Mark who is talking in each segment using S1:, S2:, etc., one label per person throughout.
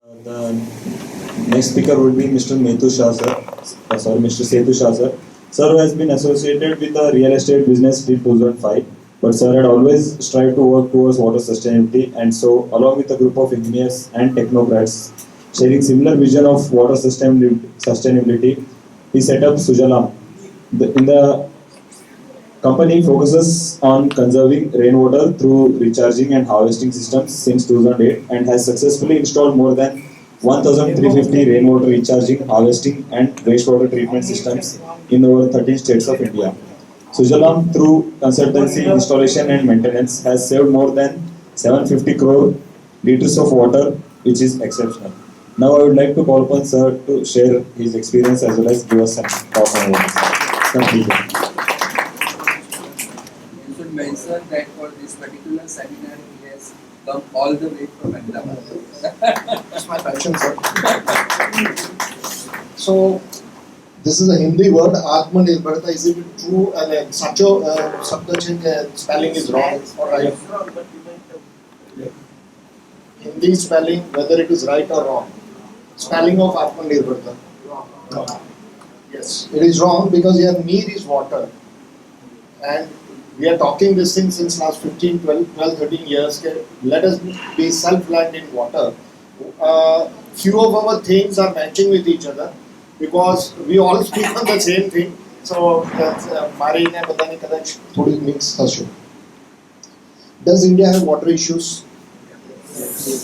S1: The next speaker would be Mr. Metu Shah sir. Mr. Setu Shah sir. Sir who has been associated with the real estate business till 2005, but sir had always strived to work towards water sustainability, and so along with a group of engineers and technocrats sharing similar vision of water sustainability, he set up Sujalam. In the company focuses on conserving rainwater through recharging and harvesting systems since 2008 and has successfully installed more than 1,350 rainwater recharging, harvesting and wastewater treatment systems in over 13 states of India. Sujalam, through consultancy, installation and maintenance, has saved more than 750 crore liters of water, which is exceptional. Now I would like to call upon sir to share his experience as well as give us some talk on it. Thank you.
S2: Mention that for this particular seminar he has come all the way from Ahmedabad.
S3: That's my passion, sir. So, this is a Hindi word, Atmanirbharta. Is it true? Such a spelling is wrong or right? Hindi spelling, whether it is right or wrong. Spelling of Atmanirbharta. Wrong. Yes, it is wrong because your need is water. And we are talking this thing since last 15, 12, 13 years. Let us be self-reliant in water. Few of our things are matching with each other because we all speak on the same thing. So, does India have water issues?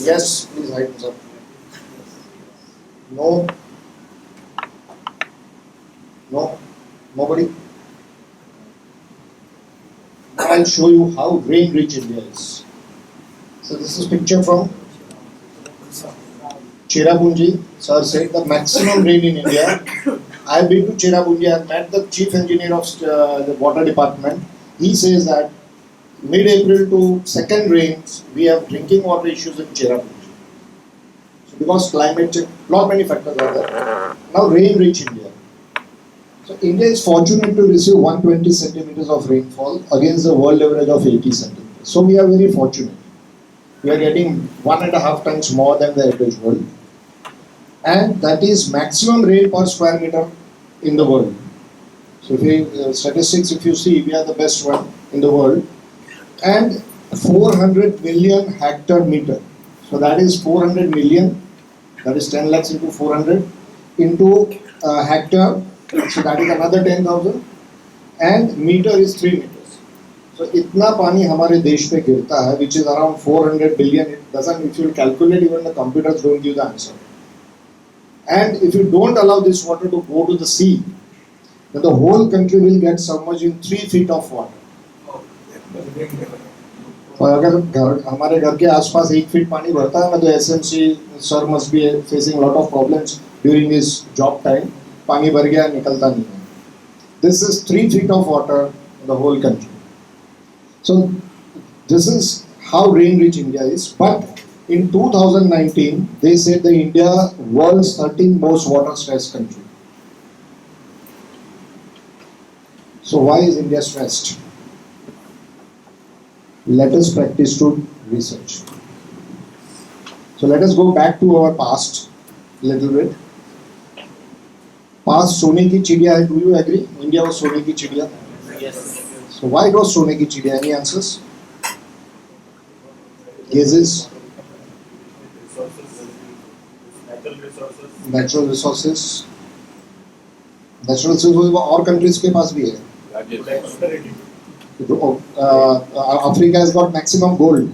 S3: Yes, please hide this up. No. No. Nobody. I'll show you how rain-rich India is. So this is picture from Cherrapunji. Sir said the maximum rain in India. I have been to Cherrapunji. I have met the chief engineer of the water department. He says that mid-April to second rains, we have drinking water issues in Cherrapunji. So because climate change, lot many factors are there. Now rain-rich India. So India is fortunate to receive 120 centimeters of rainfall against the world average of 80 centimeters. So we are very fortunate. We are getting 1.5 times more than the average world. And that is maximum rain per square meter in the world. So if you, statistics, if you see, we are the best one in the world. And 400 million hectare meter. So that is 400 million, that is 10 lakhs into 400 into hectare. So that is another 10,000 and meter is 3 meters. So itna pani hamare desh pe girta hai, which is around 400 billion. It doesn't, if you calculate, even the computers don't give the answer. And if you don't allow this water to go to the sea, then the whole country will get submerged in 3 feet of water. और अगर हमारे घर के आसपास 1 feet पानी भरता है ना, तो SMC sir must be facing a lot of problems during his job time. पानी भर गया निकलता नहीं है. This is 3 feet of water in the whole country. So this is how rain-rich India is. But in 2019, they said the India world's 13th most water-stressed country. So why is India stressed? Let us practice to research. So let us go back to our past a little bit. Past सोने की चिड़िया है. Do you agree? India was सोने की चिड़िया.
S2: Yes.
S3: So why it was सोने की चिड़िया? Any answers? Guesses? Natural resources. Natural resources और countries के पास भी है. Africa has got maximum gold.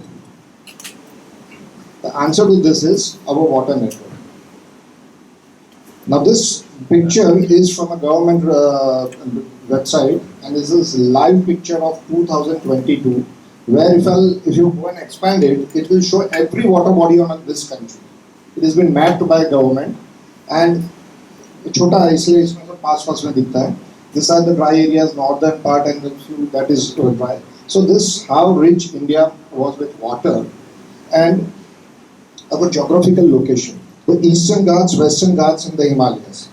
S3: The answer to this is our water network. Now this picture is from a government website, and this is live picture of 2022, where if you go and expand it, it will show every water body on this country. It has been mapped by government, and छोटा है इसलिए इसमें तो पास में दिखता है. These are the dry areas, northern part, and the few that is dry. So this how rich India was with water, and our geographical location. The Eastern Ghats, Western Ghats, and the Himalayas.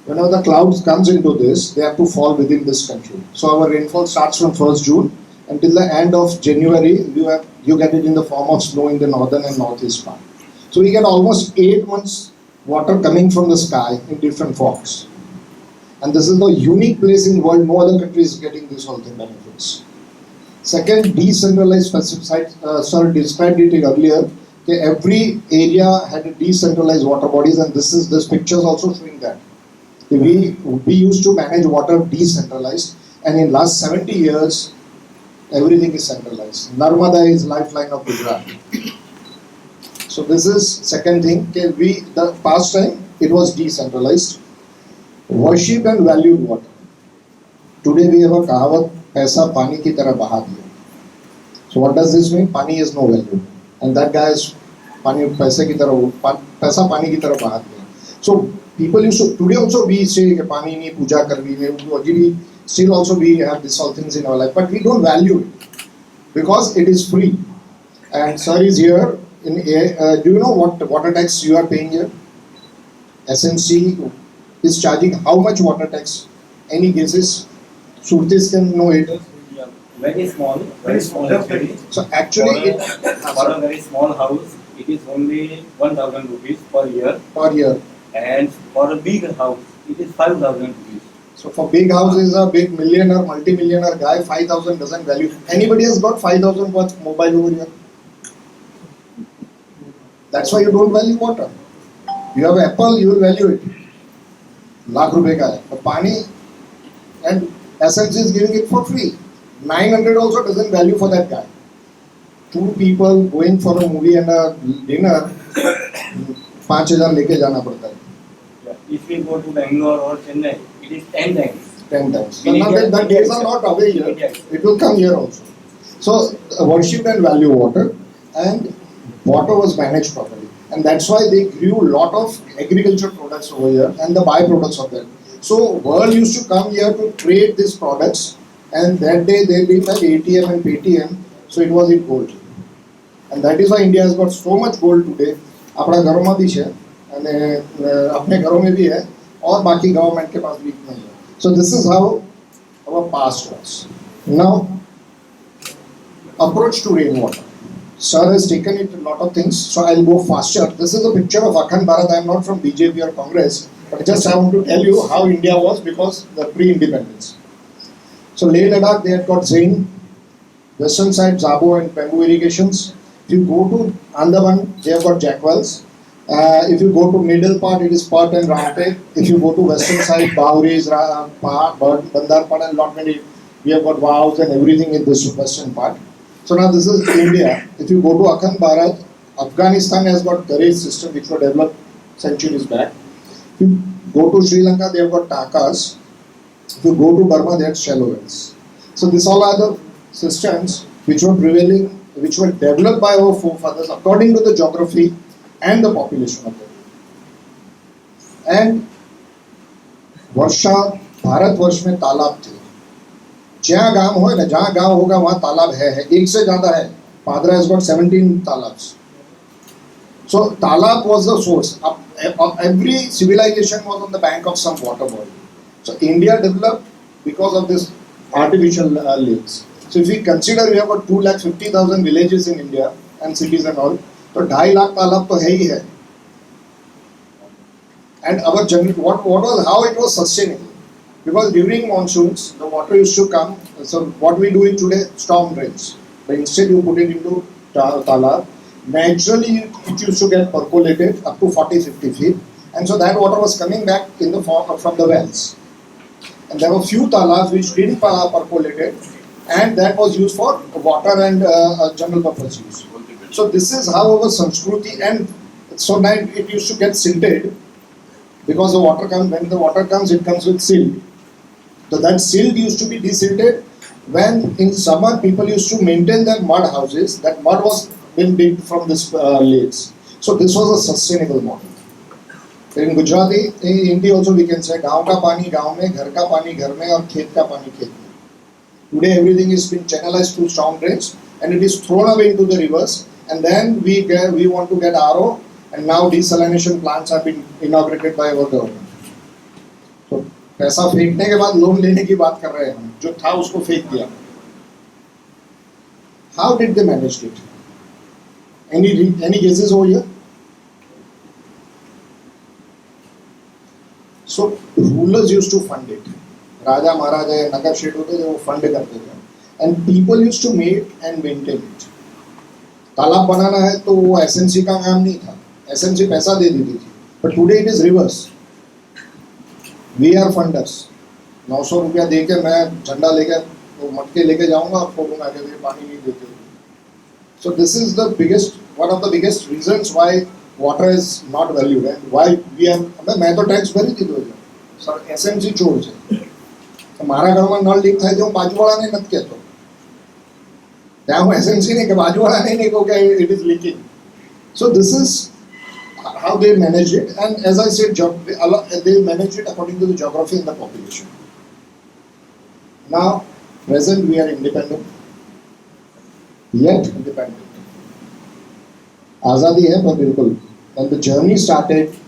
S3: Whenever the clouds comes into this, they have to fall within this country. So our rainfall starts from 1st June until the end of January. You get it in the form of snow in the northern and northeast part. So we get almost 8 months water coming from the sky in different forms. And this is the unique place in the world, no other country is getting this whole thing benefits. Second, decentralized specified, sir described it earlier, that every area had a decentralized water bodies, and this picture is also showing that. We used to manage water decentralized, and in last 70 years, everything is centralized. Narmada is lifeline of Gujarat. So this is second thing. The past time it was decentralized. Worship and valued water. Today we have a kahavat, paisa pani ki tarah baha diya. So what does this mean? Pani is no value, and that guy is pani paisa ki tarah paisa pani ki tarah baha diya. So people used to, today also we say कि पानी नहीं पूजा करनी, still also we have these all things in our life, but we don't value it because it is free. And sir is here. Do you know what water tax you are paying here? SMC is charging how much water tax? Any guesses? Surtis can know it.
S4: Very small.
S3: So actually,
S4: for a very small house, it is only 1,000 rupees per year.
S3: Per year.
S4: And for a big house, it is 5,000 rupees.
S3: So for big houses, a big millionaire, multi-millionaire guy, 5,000 doesn't value. Anybody has got 5,000 worth mobile over here? That's why you don't value water. You have apple, you will value it. Lakh rupees ka hai. But pani and SMC is giving it for free. 900 also doesn't value for that guy. Two people going for a movie and a dinner, 5,000 लेके जाना पड़ता है.
S4: If we go to Bangalore or Chennai, it is 10 times.
S3: 10 times. So now that days are not away here. It will come here also. So worship and value water, and water was managed properly. And that's why they grew a lot of agriculture products over here and the byproducts of that. So world used to come here to trade these products, and that day they didn't have ATM and PTM, so it was in gold. And that is why India has got so much gold today. अपना घरों में भी है, अपने घरों में भी है, और बाकी गवर्नमेंट के पास भी नहीं है. So this is how our past was. Now, approach to rainwater. Sir has taken it a lot of things, so I'll go faster. This is a picture of Akhand Bharat. I am not from BJP or Congress, but just I want to tell you how India was because the pre-independence. So Leh Ladakh, they had got Zain, western side Zabo and Pembu irrigations. If you go to Andaman, they have got Jackwells. If you go to middle part, it is Part and Rampe. If you go to western side, Bahris, Bandarpad and lot many, we have got vows and everything in this western part. So now this is India. If you go to Akhand Bharat, Afghanistan has got garage system which were developed centuries back. If you go to Sri Lanka, they have got Takas. If you go to Burma, they have shallow wells. So these all are the systems which were prevailing, which were developed by our forefathers according to the geography and the population of them. And वर्षा भारतवर्ष में तालाब थे. जहाँ गांव हो ना, जहाँ गांव होगा वहाँ तालाब है. एक से ज़्यादा है. Padra has got 17 talabs. So talab was the source. Every civilization was on the bank of some water body. So India developed because of this artificial lakes. So if we consider we have got 250,000 villages in India and cities and all, so 2.5 lakh talab to hai hi hai. And our general, how it was sustainable. Because during monsoons, the water used to come. So what we do it today, storm drains. But instead you put it into talab. Naturally it used to get percolated up to 40-50 feet. And so that water was coming back in the form from the wells. And there were few talabs which didn't percolate, and that was used for water and general purpose use. So this is how our Sanskruti, and so now it used to get silted because the water comes, when the water comes, it comes with silt. So that silt used to be desilted when in summer people used to maintain their mud houses. That mud was being digged from this lakes. So this was a sustainable model. In Gujarati, in Hindi also we can say गाँव का पानी गाँव में, घर का पानी घर में और खेत का पानी खेत में. Today everything is being channelized through storm drains and it is thrown away into the rivers, and then we want to get RO, and now desalination plants have been inaugurated by our government. So पैसा फेंकने के बाद loan लेने की बात कर रहे हैं हम, जो था उसको फेंक दिया. How did they manage it? Any guesses over here? So rulers used to fund it. राजा महाराजा या नगर शेठ होते थे वो फंड करते थे and people used to make and maintain it. तालाब बनाना है तो वो एसएमसी का काम नहीं था, एसएमसी पैसा दे देती थी. But today it is reverse. We are funders. 900 रुपया दे के मैं झंडा लेकर वो मटके लेके जाऊंगा और फोड़ूंगा कि ये पानी नहीं देते. So this is the biggest, one of the biggest reasons why water is not valued and why we are. मैं तो टैक्स भरी थी 2000. सर एसएमसी चोर છે. મારા ઘરમાં નળ લીક થાય તો હું બાજુવાળાને નથી કહેતો. ત્યાં હું એસએમસી ને કે બાજુવાળાને નહીં કહું કે it is leaking. So this is how they manage it, and as I said, they manage it according to the geography and the population. Now, present we are independent, yet independent. Azadi hai, but bilkul. When the journey started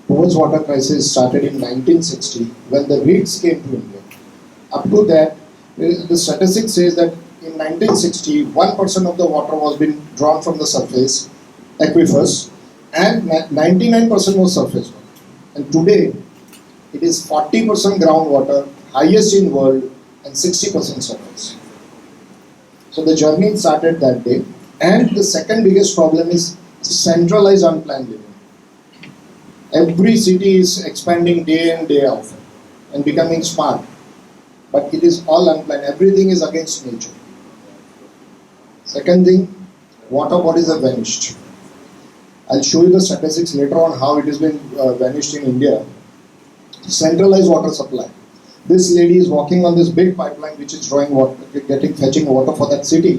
S3: towards water crisis started in 1960, when the Brits came to India. Up to that, the statistics says that in 1960, 1% of the water was being drawn from the surface aquifers, and 99% was surface water. And today, it is 40% groundwater, highest in world, and 60% surface. So the journey started that day. And the second biggest problem is centralized unplanned living. Every city is expanding day in, day out, and becoming smart. But it is all unplanned. Everything is against nature. Second thing, water bodies have vanished. I'll show you the statistics later on how it has been vanished in India. Centralized water supply. This lady is walking on this big pipeline which is drawing water, fetching water for that city.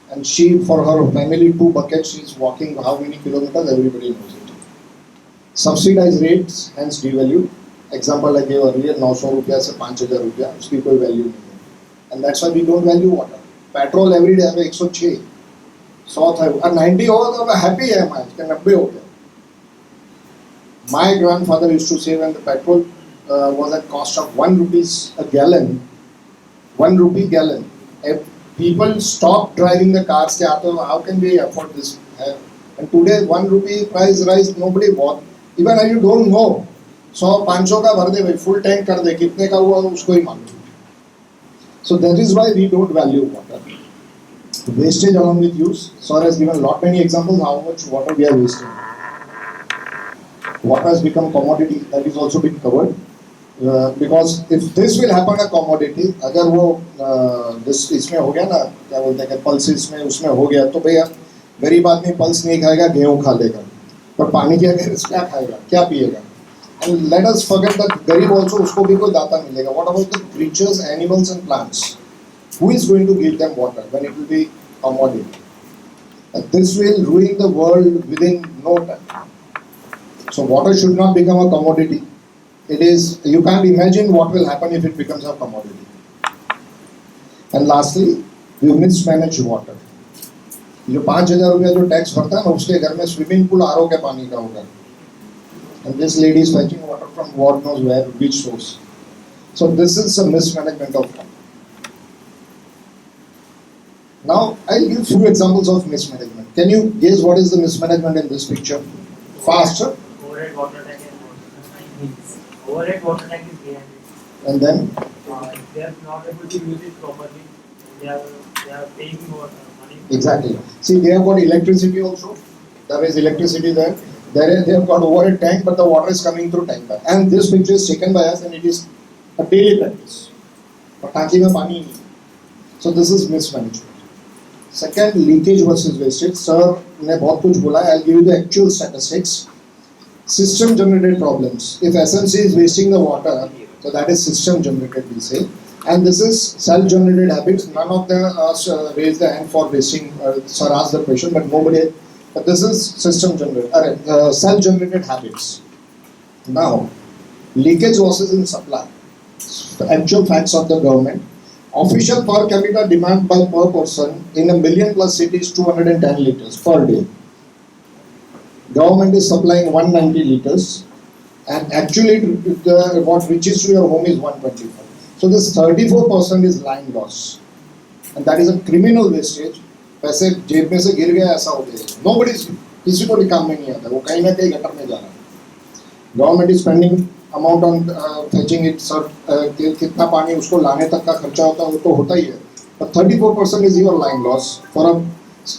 S3: And she, for her family, 2 buckets, she is walking how many kilometers, everybody knows it. Subsidized rates, hence devalued. Example I gave earlier, 900 रुपया से 5000 रुपया, उसकी कोई value नहीं है. And that's why we don't value water. Petrol every day हमें 106, 100 था, और 90 हो तो मैं happy है मैं, कि 90 हो गया. My grandfather used to say when the petrol was at cost of 1 rupees a gallon, 1 rupee gallon, people stopped driving the cars. How can we afford this? And today 1 rupee price rise, nobody bought. Even if you don't know. 100-500 का भर दे भाई, full tank कर दे, कितने का हुआ उसको ही मालूम. So that is why we don't value water. Wastage along with use. Sir has given lot many examples how much water we are wasting. Water has become commodity, that is also been covered. Because if this will happen a commodity, अगर वो this इसमें हो गया ना, क्या बोलते हैं कि pulses में उसमें हो गया, तो भैया गरीब आदमी पल्स नहीं खाएगा, गेहूं खा लेगा. पर पानी की अगर क्या खाएगा, क्या पिएगा? And let us forget that गरीब also उसको भी कोई दाता मिलेगा. What about the creatures, animals and plants? Who is going to give them water when it will be commodity? And this will ruin the world within no time. So water should not become a commodity. It is, you can't imagine what will happen if it becomes a commodity. And lastly, we mismanage water. जो 5000 रुपया जो tax भरता है ना, उसके घर में swimming pool RO के पानी का होगा. And this lady is fetching water from God knows where, which source. So this is a mismanagement of water. Now I'll give few examples of mismanagement. Can you guess what is the mismanagement in this picture? Faster.
S5: Overhead water tank is overhead water tank is behind it.
S3: And then
S5: They are not able to use it properly. They are paying more money.
S3: exactly. See, they have got electricity also. There is electricity there. They have got overhead tank, but the water is coming through tanker. And this picture is taken by us, and it is a daily practice. But टांकी में पानी नहीं. So this is mismanagement. Second, leakage versus wastage. Sir ने बहुत कुछ बोला. I'll give you the actual statistics. System generated problems. If SNC is wasting the water, so that is system generated, we say. And this is self-generated habits. None of them raised the hand for wasting. Sir asked the question, but nobody. But this is system generated, self-generated habits. Now, leakage losses in supply. The actual facts of the government. Official per capita demand by per person in a million plus cities 210 liters per day. Government is supplying 190 liters, and actually what reaches to your home is 125. So this 34% is line loss, and that is a criminal wastage. पैसे जेब में से गिर गया ऐसा हो गया. Nobody, किसी को भी काम में नहीं आता, वो कहीं ना कहीं गटर में जा रहा है. Government is spending amount on fetching it, sir, कितना पानी उसको लाने तक का खर्चा होता है वो तो होता ही है. But 34% is your line loss. For a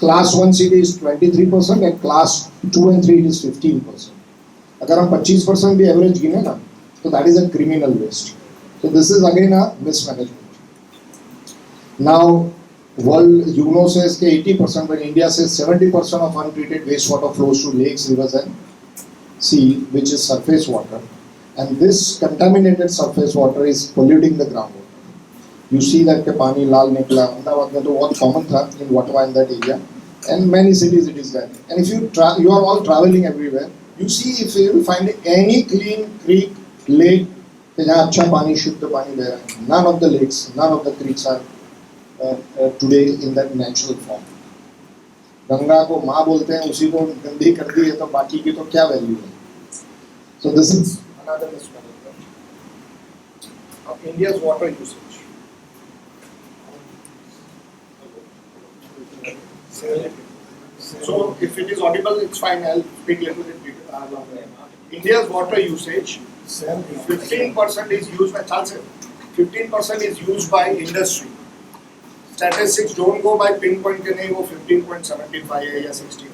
S3: class 1 city is 23% and class 2 and 3 it is 15%. अगर हम 25% भी average गिने ना, तो that is a criminal waste. So this is again a mismanagement. Now, world UNO says that 80%, but India says 70% of untreated wastewater flows to lakes, rivers, and sea, which is surface water. And this contaminated surface water is polluting the groundwater. You see that के पानी लाल निकला, अहमदाबाद में तो बहुत common था in Vatwa in that area, and many cities it is there. And if you are all traveling everywhere, you see if you will find any clean creek, lake, जहाँ अच्छा पानी शुद्ध पानी बह रहा है. None of the lakes, none of the creeks are today in that natural form. Ganga को माँ बोलते हैं, उसी को गंदी कर दी है तो बाकी की तो क्या वैल्यू है. So this is another mismanagement of India's water usage. So if it is audible, it's fine. I'll speak little bit bigger. India's water usage, 15% is used by 15% is used by industry. Statistics don't go by pinpoint के नहीं, वो 15.75 है या 16 है.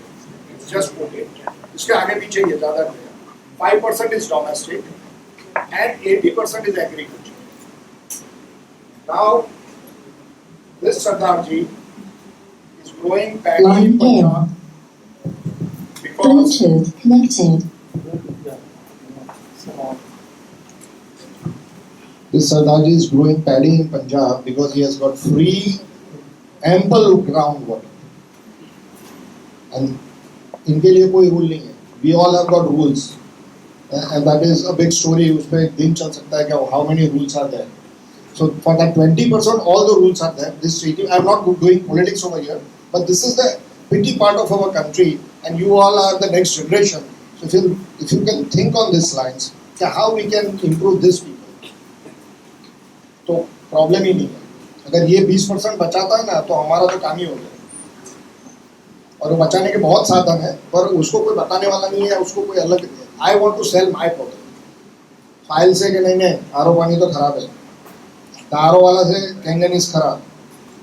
S3: It's just quoted. इसके आगे पीछे ये ज़्यादा नहीं है. 5% is domestic and 80% is agriculture. Now, this Sardarji is growing paddy in Punjab because
S6: Bluetooth connected.
S3: this Sardarji is growing paddy in Punjab because he has got free, ample groundwater. And इनके लिए कोई rule नहीं है. We all have got rules. And that is a big story. उस पे एक दिन चल सकता है कि how many rules are there. So for that 20%, all the rules are there. This treaty, I am not doing politics over here, but this is the pity part of our country, and you all are the next generation. So if you can think on these lines, how we can improve this people, तो problem ही नहीं है. अगर ये 20% बचाता है ना, तो हमारा तो काम ही हो गया. और वो बचाने के बहुत साधन है, पर उसको कोई बताने वाला नहीं है, उसको कोई अलग. I want to sell my product. File से कि नहीं आरो पानी तो खराब है, तारो वाला से कैंगनीज खराब.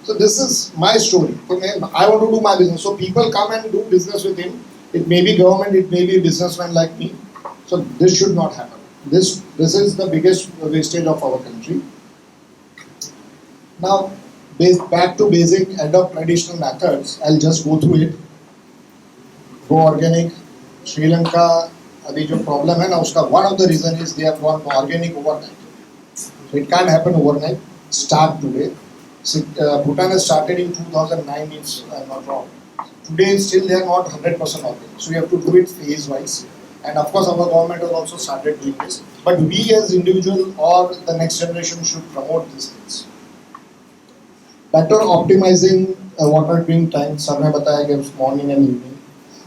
S3: So this is my story. तो मैं I want to do my business. So people come and do business with him. It may be government, it may be businessman like me. So this should not happen. This is the biggest wastage of our country. Now, back to basic, adopt traditional methods. I'll just go through it. Go organic. Sri Lanka, अभी जो problem है ना, उसका one of the reason is they have gone organic overnight. So it can't happen overnight. Start today. So, Bhutan has started in 2009, if I'm not wrong. Today still they are not 100% organic. So we have to do it phase wise. And of course our government has also started doing this. But we as individual or the next generation should promote these things. Better optimizing water drink time. Sir ने बताया कि morning and evening.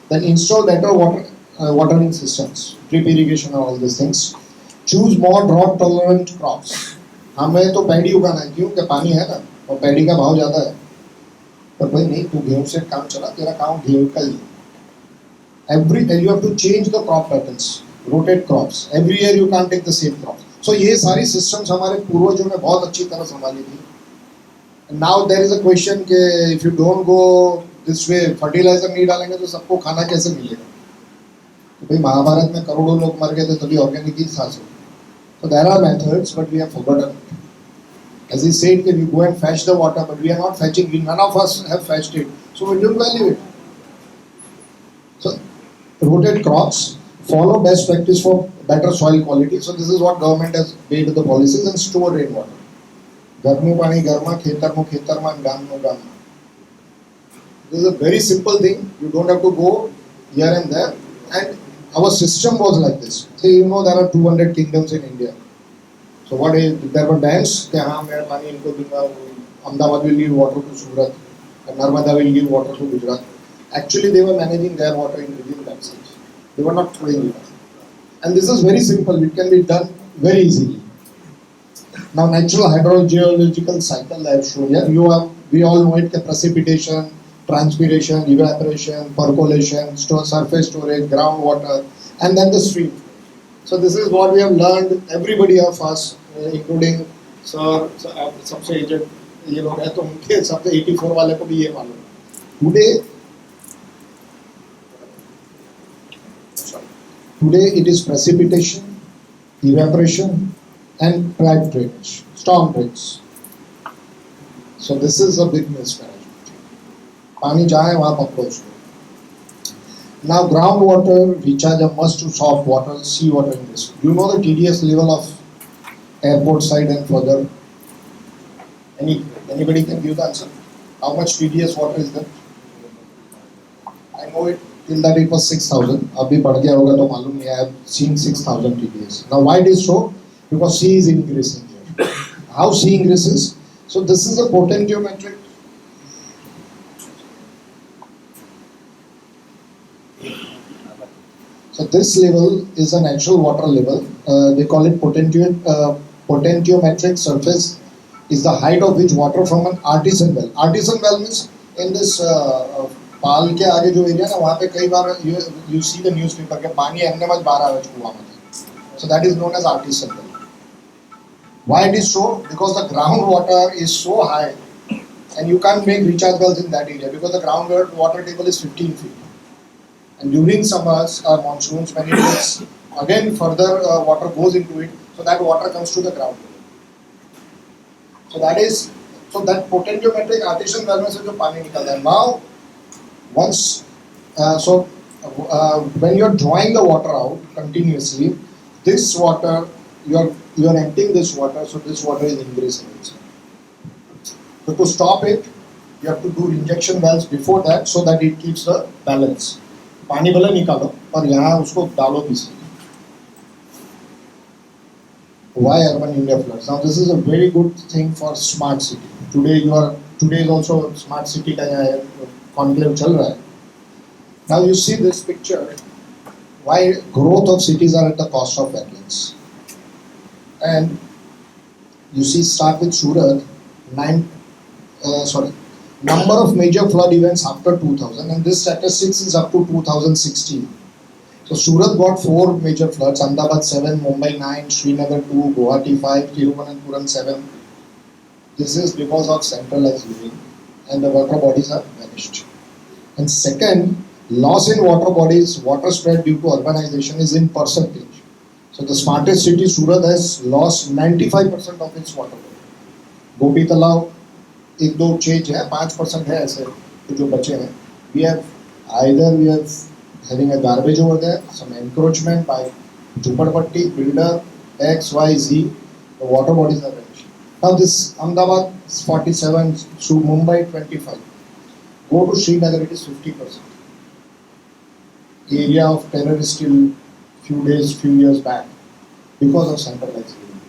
S3: Then install better watering systems, drip irrigation and all these things. Choose more drought tolerant crops. हमें तो paddy उगाना है, क्यों कि पानी है ना, और पैडी का भाव ज़्यादा है. पर भाई नहीं, तू गेहूं से काम चला, तेरा काम गेहूं का ही. You have to change the crop patterns, rotate crops. Every year you can't take the same crop. So ये सारी systems हमारे पूर्वजों ने बहुत अच्छी तरह संभाली थी. And now there is a question कि if you don't go this way, fertilizer नहीं डालेंगे तो सबको खाना कैसे मिलेगा? तो भाई महाभारत में करोड़ों लोग मर गए थे तभी ऑर्गेनिक की सांस हो. So there are methods, but we have forgotten it. As he said, we go and fetch the water, but we are not fetching. None of us have fetched it, so we don't value it. So rotate crops, follow best practice for better soil quality. So this is what government has made the policies, and store rainwater. Garmu pani garma, khetarmu khetarma, gammu gamma. This is a very simple thing. You don't have to go here and there. And our system was like this. So you know there are 200 kingdoms in India. So what is, there were dams, कि हाँ मैं पानी इनको दूँगा, Ahmedabad will give water to Surat, and Narmada will give water to Gujarat. Actually they were managing their water in within themselves. They were not throwing it. And this is very simple, it can be done very easily. Now natural hydrogeological cycle I have shown here. We all know it, precipitation, transpiration, evaporation, percolation, surface storage, groundwater, and then the stream. So this is what we have learned, everybody of us, including sir, सबसे aged ये लोग हैं तो उनके सबसे 84 वाले को भी ये मालूम है. Today it is precipitation, evaporation and pipe drainage, storm drains. So this is a big mismanagement. पानी जहाँ है वहाँ पकड़ो उसको. Now groundwater recharge a must to soft water, sea water in this. You know the TDS level of airport side and further. Anybody can give the answer? How much TDS water is there? I know it till that it was 6,000. अभी बढ़ गया होगा तो मालूम नहीं. I have seen 6,000 TDS. Now why it is so? Because sea is increasing here. How sea increases? So this is a potentiometric. So this level is an actual water level. They call it potentiometric surface. Is the height of which water from an artisan well. Artisan well means in this पाल के आगे जो area ना वहाँ पे कई बार you see the newspaper के पानी हमने मत 12 बजे कुआं में. So that is known as artisan well. Why it is so? Because the groundwater is so high and you can't make recharge wells in that area because the groundwater table is 15 feet. And during summers or monsoons when it gets again further water goes into it, so that water comes to the ground. So that potentiometric artisan well में से जो पानी निकलता है. Now once when you are drawing the water out continuously, this water you are emptying this water, so this water is increasing. So to stop it, you have to do injection wells before that so that it keeps the balance. पानी भले निकालो पर यहाँ उसको डालो भी सही. Why urban India floods? Now this is a very good thing for smart city. Today is also smart city का यहाँ conclave चल रहा है. Now you see this picture. Why growth of cities are at the cost of wetlands. And you see start with Surat, number of major flood events after 2000 and this statistics is up to 2016. So Surat got 4 major floods, Ahmedabad 7, Mumbai 9, Srinagar 2, Guwahati 5, Thiruvananthapuram 7. This is because of centralized living and the water bodies are vanished. And second, loss in water bodies, water spread due to urbanization is in percentage. So the smartest city Surat has lost 95% of its water body. Gopi Talao 1-2 change है, 5% है ऐसे जो बचे हैं. We have having a garbage over there, some encroachment by Jhupadpatti, builder, X, Y, Z, the water bodies are vanished. Now this Ahmedabad is 47, so Mumbai 25. Go to Srinagar, it is 50%. The area of terror is still few years back because of centralized living.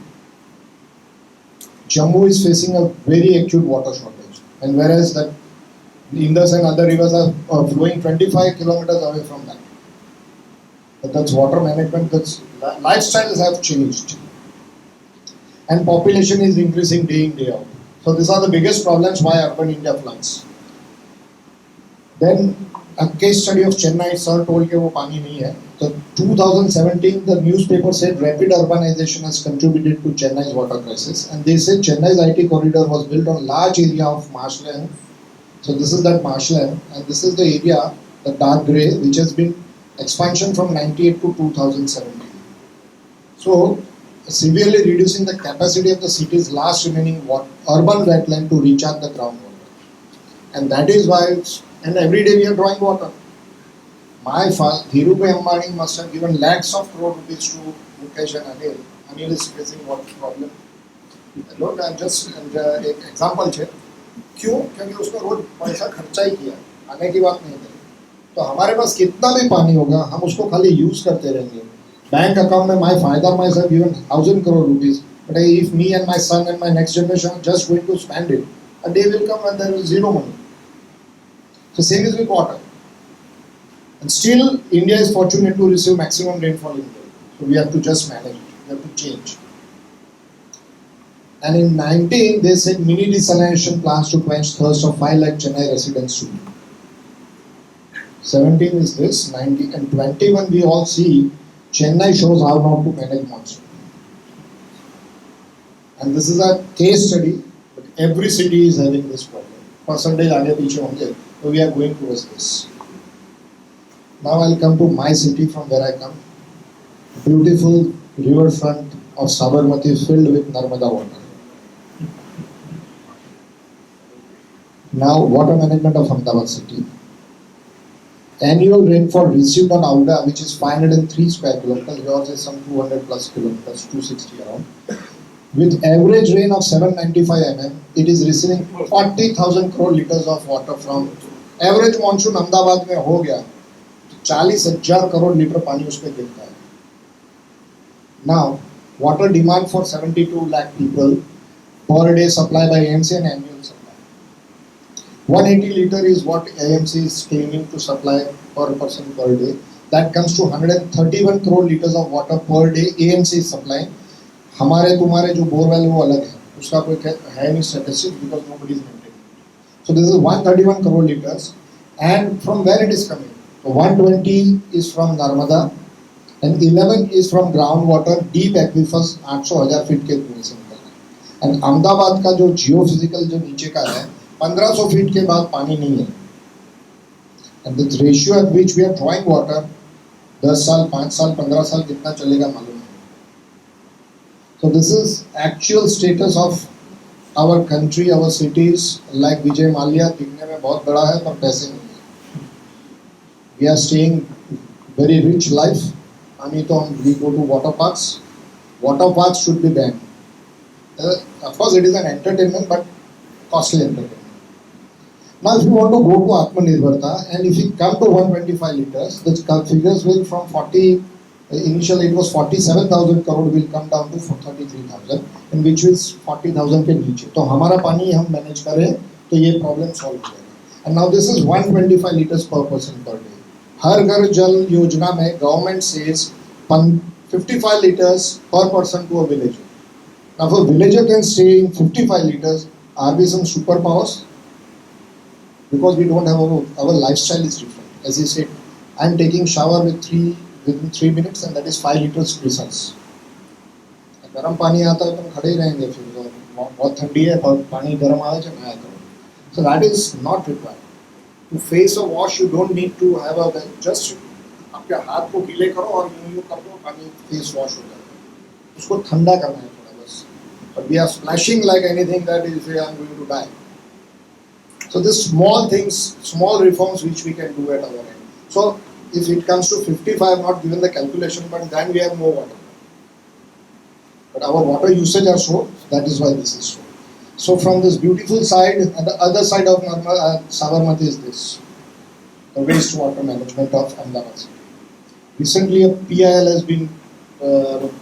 S3: Jammu is facing a very acute water shortage, and whereas that the Indus and other rivers are flowing 25 kilometers away from that. But that's water management, that's lifestyles have changed. And population is increasing day in, day out. So these are the biggest problems why urban India floods. Then a case study of Chennai, sir told कि वो पानी नहीं है. So 2017, the newspaper said rapid urbanization has contributed to Chennai's water crisis, and they said Chennai's IT corridor was built on large area of marshland. So this is that marshland, and this is the area, the dark grey, which has been expansion from 98 to 2017. So severely reducing the capacity of the city's last remaining urban wetland to recharge the groundwater. And that is why, and every day we are drawing water. My father, Dhirubhai Ambani, must have given lakhs of crore rupees to Mukesh and Anil. Anil is facing water problem. Look, I'm just an example है. क्यों? क्योंकि उसको रोज पैसा खर्चा ही किया, आने की बात नहीं करी. तो हमारे पास कितना भी पानी होगा, हम उसको खाली यूज करते रहेंगे. बैंक अकाउंट में my father might have given 1,000 crore rupees, but if me and my son and my next generation are just going to spend it, a day will come when there is zero money. So same is with water. And still, India is fortunate to receive maximum rainfall in India. So we have to just manage it. We have to change. And in 19, they said mini desalination plants to quench thirst of 5 lakh Chennai residents too. 17 is this, 19 and 21 we all see Chennai shows how not to manage monsoon. And this is a case study, but every city is having this problem. Percentage आगे पीछे होंगे, so we are going towards this. Now I'll come to my city from where I come. Beautiful riverfront of Sabarmati filled with Narmada water. Now water management of Ahmedabad city. Annual rainfall received on Auda, which is 503 square kilometers, yours is some 200 plus kilometers, 260 around. With average rain of 795 mm, it is receiving 40,000 crore liters of water from average monsoon. Ahmedabad में हो गया 40,000 crore liter पानी उस पे गिरता है. Now, water demand for 72 lakh people per day supply by AMC and annual supply. 180 liter is what AMC is claiming to supply per person per day. That comes to 131 crore liters of water per day AMC is supplying. हमारे तुम्हारे जो borewell वो अलग है, उसका कोई है नहीं statistics because nobody is maintaining it. So this is 131 crore liters, and from where it is coming? 120 is from Narmada, and 11 is from groundwater deep aquifers 800,000 feet के कुएं से निकल रहा है. And अहमदाबाद का जो जियोफिजिकल जो नीचे का है 1500 फीट के बाद पानी नहीं है. And the ratio at which we are drawing water 10 साल 5 साल 15 साल कितना चलेगा मालूम नहीं. So this is actual status of our country, our cities. Like Vijay Mallya दिखने में बहुत बड़ा है पर पैसे नहीं है. We are staying very rich life. We go to water parks. Water parks should be banned. Of course, it is an entertainment, but costly entertainment. Now, if you want to go to Atmanirbharta, and if you come to 125 liters, the figures will from 40. Initially, it was 47,000 crore will come down to 33,000, in which is 40,000 के नीचे. तो हमारा पानी हम manage करें तो ये problem solve हो जाएगा. And now this is 125 liters per person per day. हर घर जल योजना में government says 55 liters per person to a villager. Now, if a villager can stay in 55 liters, are we some superpowers? Because we don't have our lifestyle is different. As he said, I am taking shower within 3 minutes, and that is 5 liters precise. गर्म पानी आता है तो हम खड़े ही रहेंगे फिर बहुत ठंडी है पानी गर्म आ जाए मैं आता हूँ. So that is not required. To face a wash, you don't need to have a just आपके हाथ को गीले करो और यूं कर दो पानी face wash हो जाता है. उसको ठंडा करना है थोड़ा बस. But we are splashing like anything that is say I am going to die. So these small things, small reforms which we can do at our end. So if it comes to 55, not given the calculation, but then we have more water. But our water usage are so, that is why this is so. So from this beautiful side, and the other side of Sabarmati is this, the wastewater management of Ahmedabad. Recently a PIL has been,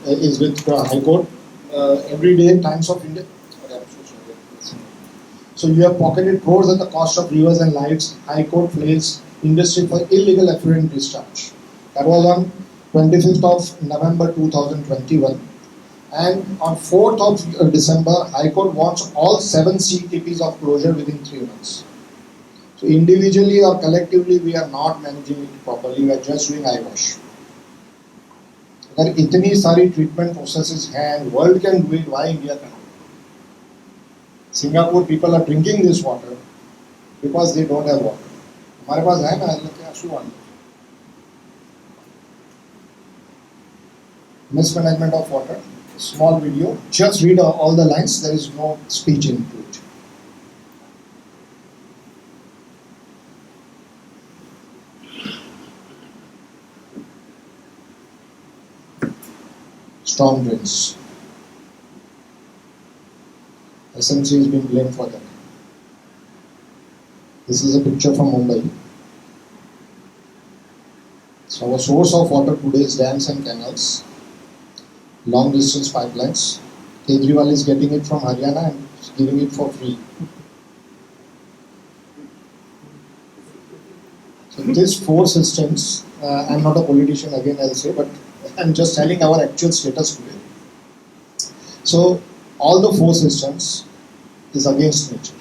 S3: is with the High Court, every day Times of India. So you have pocketed crores at the cost of rivers and lives. High Court flails industry for illegal effluent discharge. That was on 25th of November 2021. And on 4th of December, High Court wants all 7 CTPs of closure within 3 months. So individually or collectively, we are not managing it properly. We are just doing eyewash. There are itni sari treatment processes and world can do it. Why India cannot? Singapore people are drinking this water because they don't have water. हमारे पास है ना क्या शुरू mismanagement of water. Small video. Just read all the lines. There is no speech into it. Storm drains. SMC is being blamed for that. This is a picture from Mumbai. So our source of water today is dams and canals, long distance pipelines. Kejriwal is getting it from Haryana and giving it for free. So these 4 systems, I am not a politician again I'll say, but I am just telling our actual status today. So all the 4 systems is against nature.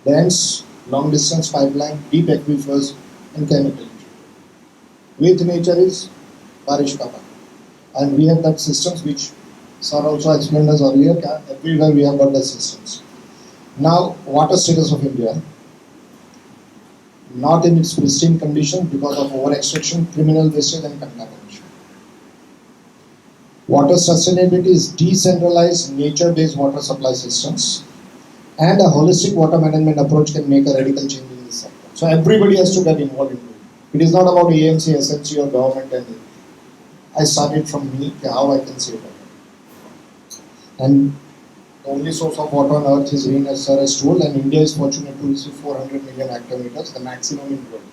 S3: Dams, long distance pipeline, deep aquifers and chemical. With nature is बारिश का पानी. And we have that systems which sir also explained us earlier. Everywhere we have got the systems. Now, water status of India, not in its pristine condition because of over extraction, criminal wastage and contamination. Water sustainability is decentralized nature-based water supply systems, and a holistic water management approach can make a radical change in this sector. So everybody has to get involved in it. It is not about AMC, SMC or government and I started from me, how I can save water. And the only source of water on earth is rain, as sir has told, and India is fortunate to receive 400 million hectometers, the maximum in the world.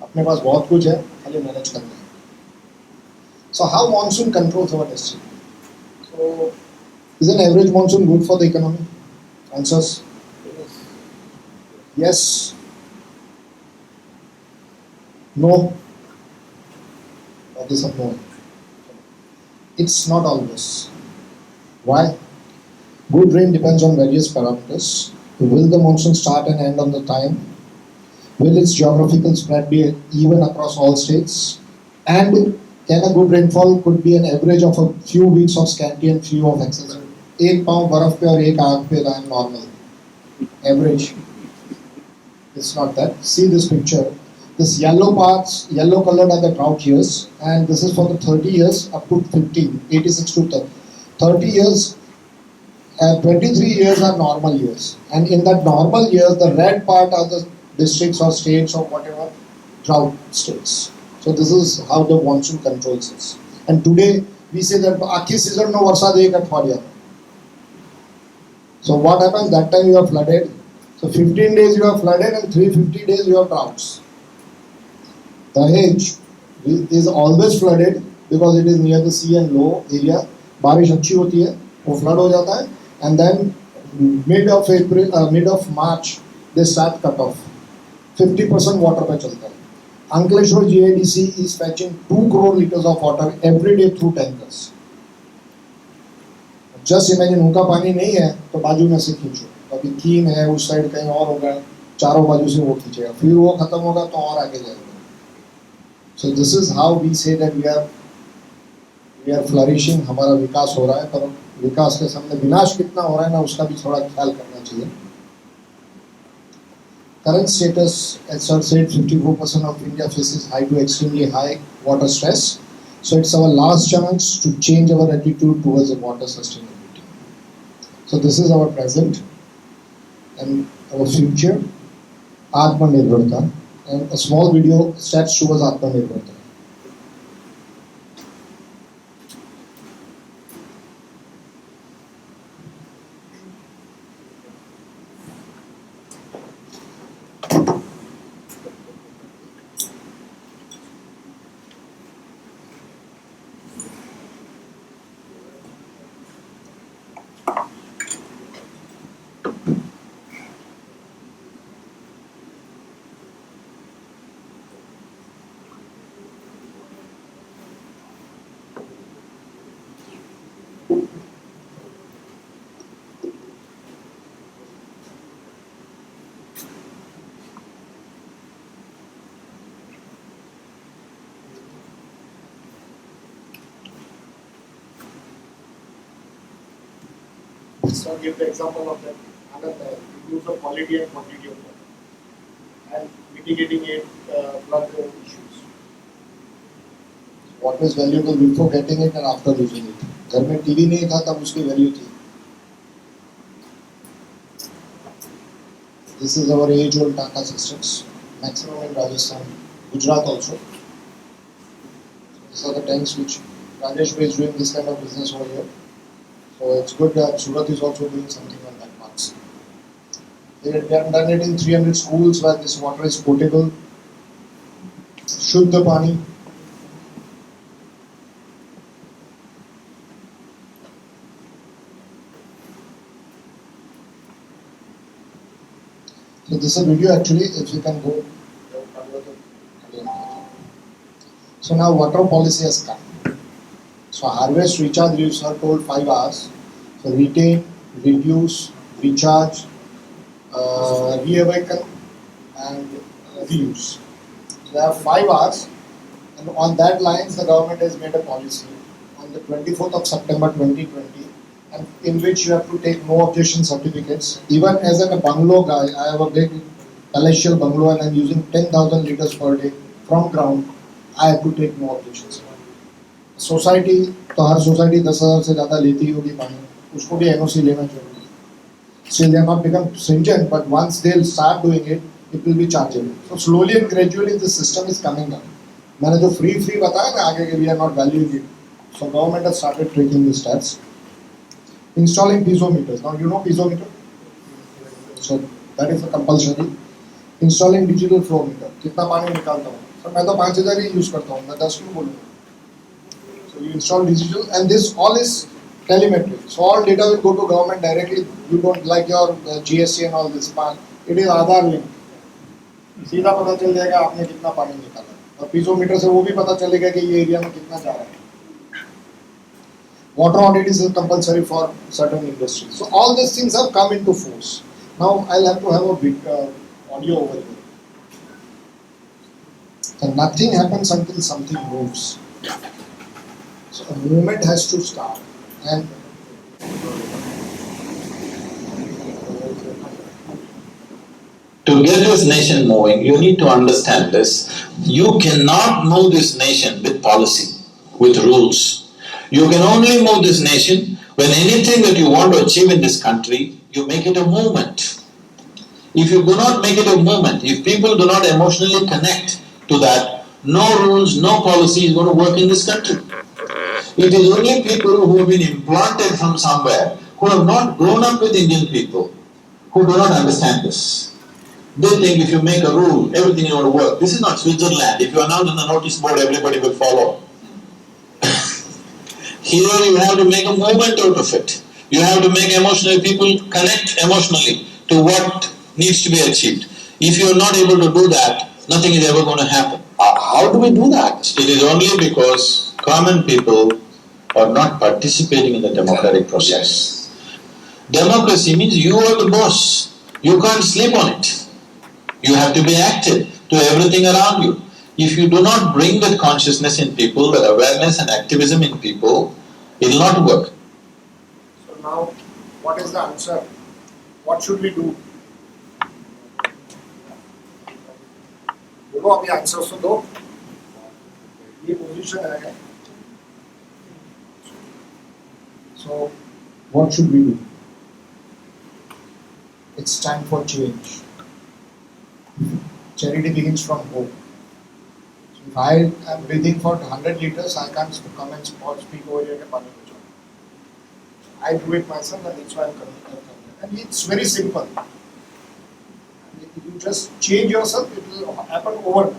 S3: अपने पास बहुत कुछ है, खाली manage करना है. So how monsoon controls our destiny? So is an average monsoon good for the economy? Answers? Yes. No. That is a no. It's not always. Why? Good rain depends on various parameters. Will the monsoon start and end on the time? Will its geographical spread be even across all states? And can a good rainfall could be an average of a few weeks of scanty and few of excessive? एक पाँव बर्फ पे और एक आग पे line normal. Average. It's not that. See this picture. This yellow parts, yellow colored are the drought years, and this is for the 30 years up to 15, 86 to 30 years. 23 years are normal years, and in that normal years, the red part are the districts or states or whatever drought states. So this is how the monsoon controls this. And today we say that आखी season no वर्षा एक अठवाडिया. So what happens? That time you are flooded. So 15 days you are flooded and 350 days you have droughts. Dahej is always flooded because it is near the sea and low area. बारिश अच्छी होती है, वो flood हो जाता है, and then mid of March they start cut off. 50% water पे चलता है. Ankleshwar GIDC is fetching 2 crore liters of water every day through tankers. Just imagine उनका पानी नहीं है तो बाजू में से खींचो. अभी कीम है उस साइड कहीं और होगा, चारों बाजू से वो खींचेगा, फिर वो खत्म होगा तो और आगे जाएगा. So this is how we say that we are flourishing. हमारा विकास हो रहा है, पर विकास के सामने विनाश कितना हो रहा है ना, उसका भी थोड़ा ख्याल करना चाहिए. Current status, as sir said, 54% of India faces high to extremely high water stress. So it's our last chance to change our attitude towards the water sustainability. So this is our present and our future, Atmanirbharta, and a small video steps towards Atmanirbharta. So give the example of that use of quality and quantity of water and mitigating it flood issues. Water is valuable before getting it and after losing it. घर में TV नहीं था तब उसकी value थी. This is our age-old Tata systems, maximum in Rajasthan, Gujarat also. These are the tanks which Rajesh is doing this kind of business over here. So it's good that Surat is also doing something on that part. They have done it in 300 schools where this water is potable. Shuddha pani. So this is a video actually, if you can go. So now water policy has come. So harvest, recharge, reuse are told 5 hours. So retain, reduce, recharge, re-awaken and reuse. So they have 5 hours And on that lines, the government has made a policy on the 24th of September 2020, and in which you have to take no objection certificates. Even as a bungalow guy, I have a big palatial bungalow and I'm using 10,000 liters per day from ground. I have to take no objections. Society तो हर society 10,000 से ज़्यादा लेती होगी पानी, उसको भी NOC लेना जरूरी है. Still they have not become stringent, but once they'll start doing it, it will be chargeable. So slowly and gradually this system is coming down. मैंने जो free बताया ना आगे के, we are not valuing it. So government has started taking the steps. Installing piezometers. Now you know piezometer? So that is a compulsory. Installing digital flow meter. कितना पानी निकालता हूँ? सर मैं तो 5,000 ही यूज करता हूँ, मैं 10 क्यों बोलूँ? So you install digital, and this all is telemetry. So all data will go to government directly. You don't like your GST and all this part. It is Aadhaar link. सीधा पता चल जाएगा आपने कितना पानी निकाला, और पीजोमीटर से वो भी पता चलेगा कि ये एरिया में कितना जा रहा है. Water audit is compulsory for certain industries. So all these things have come into force. Now I'll have to have a big audio over here. So nothing happens until something moves. So a movement has to start. And
S6: to get this nation moving, you need to understand this. You cannot move this nation with policy, with rules. You can only move this nation when anything that you want to achieve in this country, you make it a movement. If you do not make it a movement, if people do not emotionally connect to that, no rules, no policy is going to work in this country. It is only people who have been implanted from somewhere, who have not grown up with Indian people, who do not understand this. They think if you make a rule, everything is going to work. This is not Switzerland. If you announce on the notice board, everybody will follow. Here you have to make a movement out of it. You have to make emotionally, people connect emotionally to what needs to be achieved. If you are not able to do that, nothing is ever going to happen. How do we do that? It is only because common people are not participating in the democratic process. Democracy means you are the boss. You can't sleep on it. You have to be active to everything around you. If you do not bring that consciousness in people, that awareness and activism in people, it will not work.
S3: so now, what is the answer? What should we do? बोलो अभी answer तो दो. ये position है. So, what should we do? It's time for change. Charity begins from home. So if I am breathing for 100 liters, I can't come and speak over here. I do it myself, and that's why I'm coming. And it's very simple. If you just change yourself, it will happen overnight.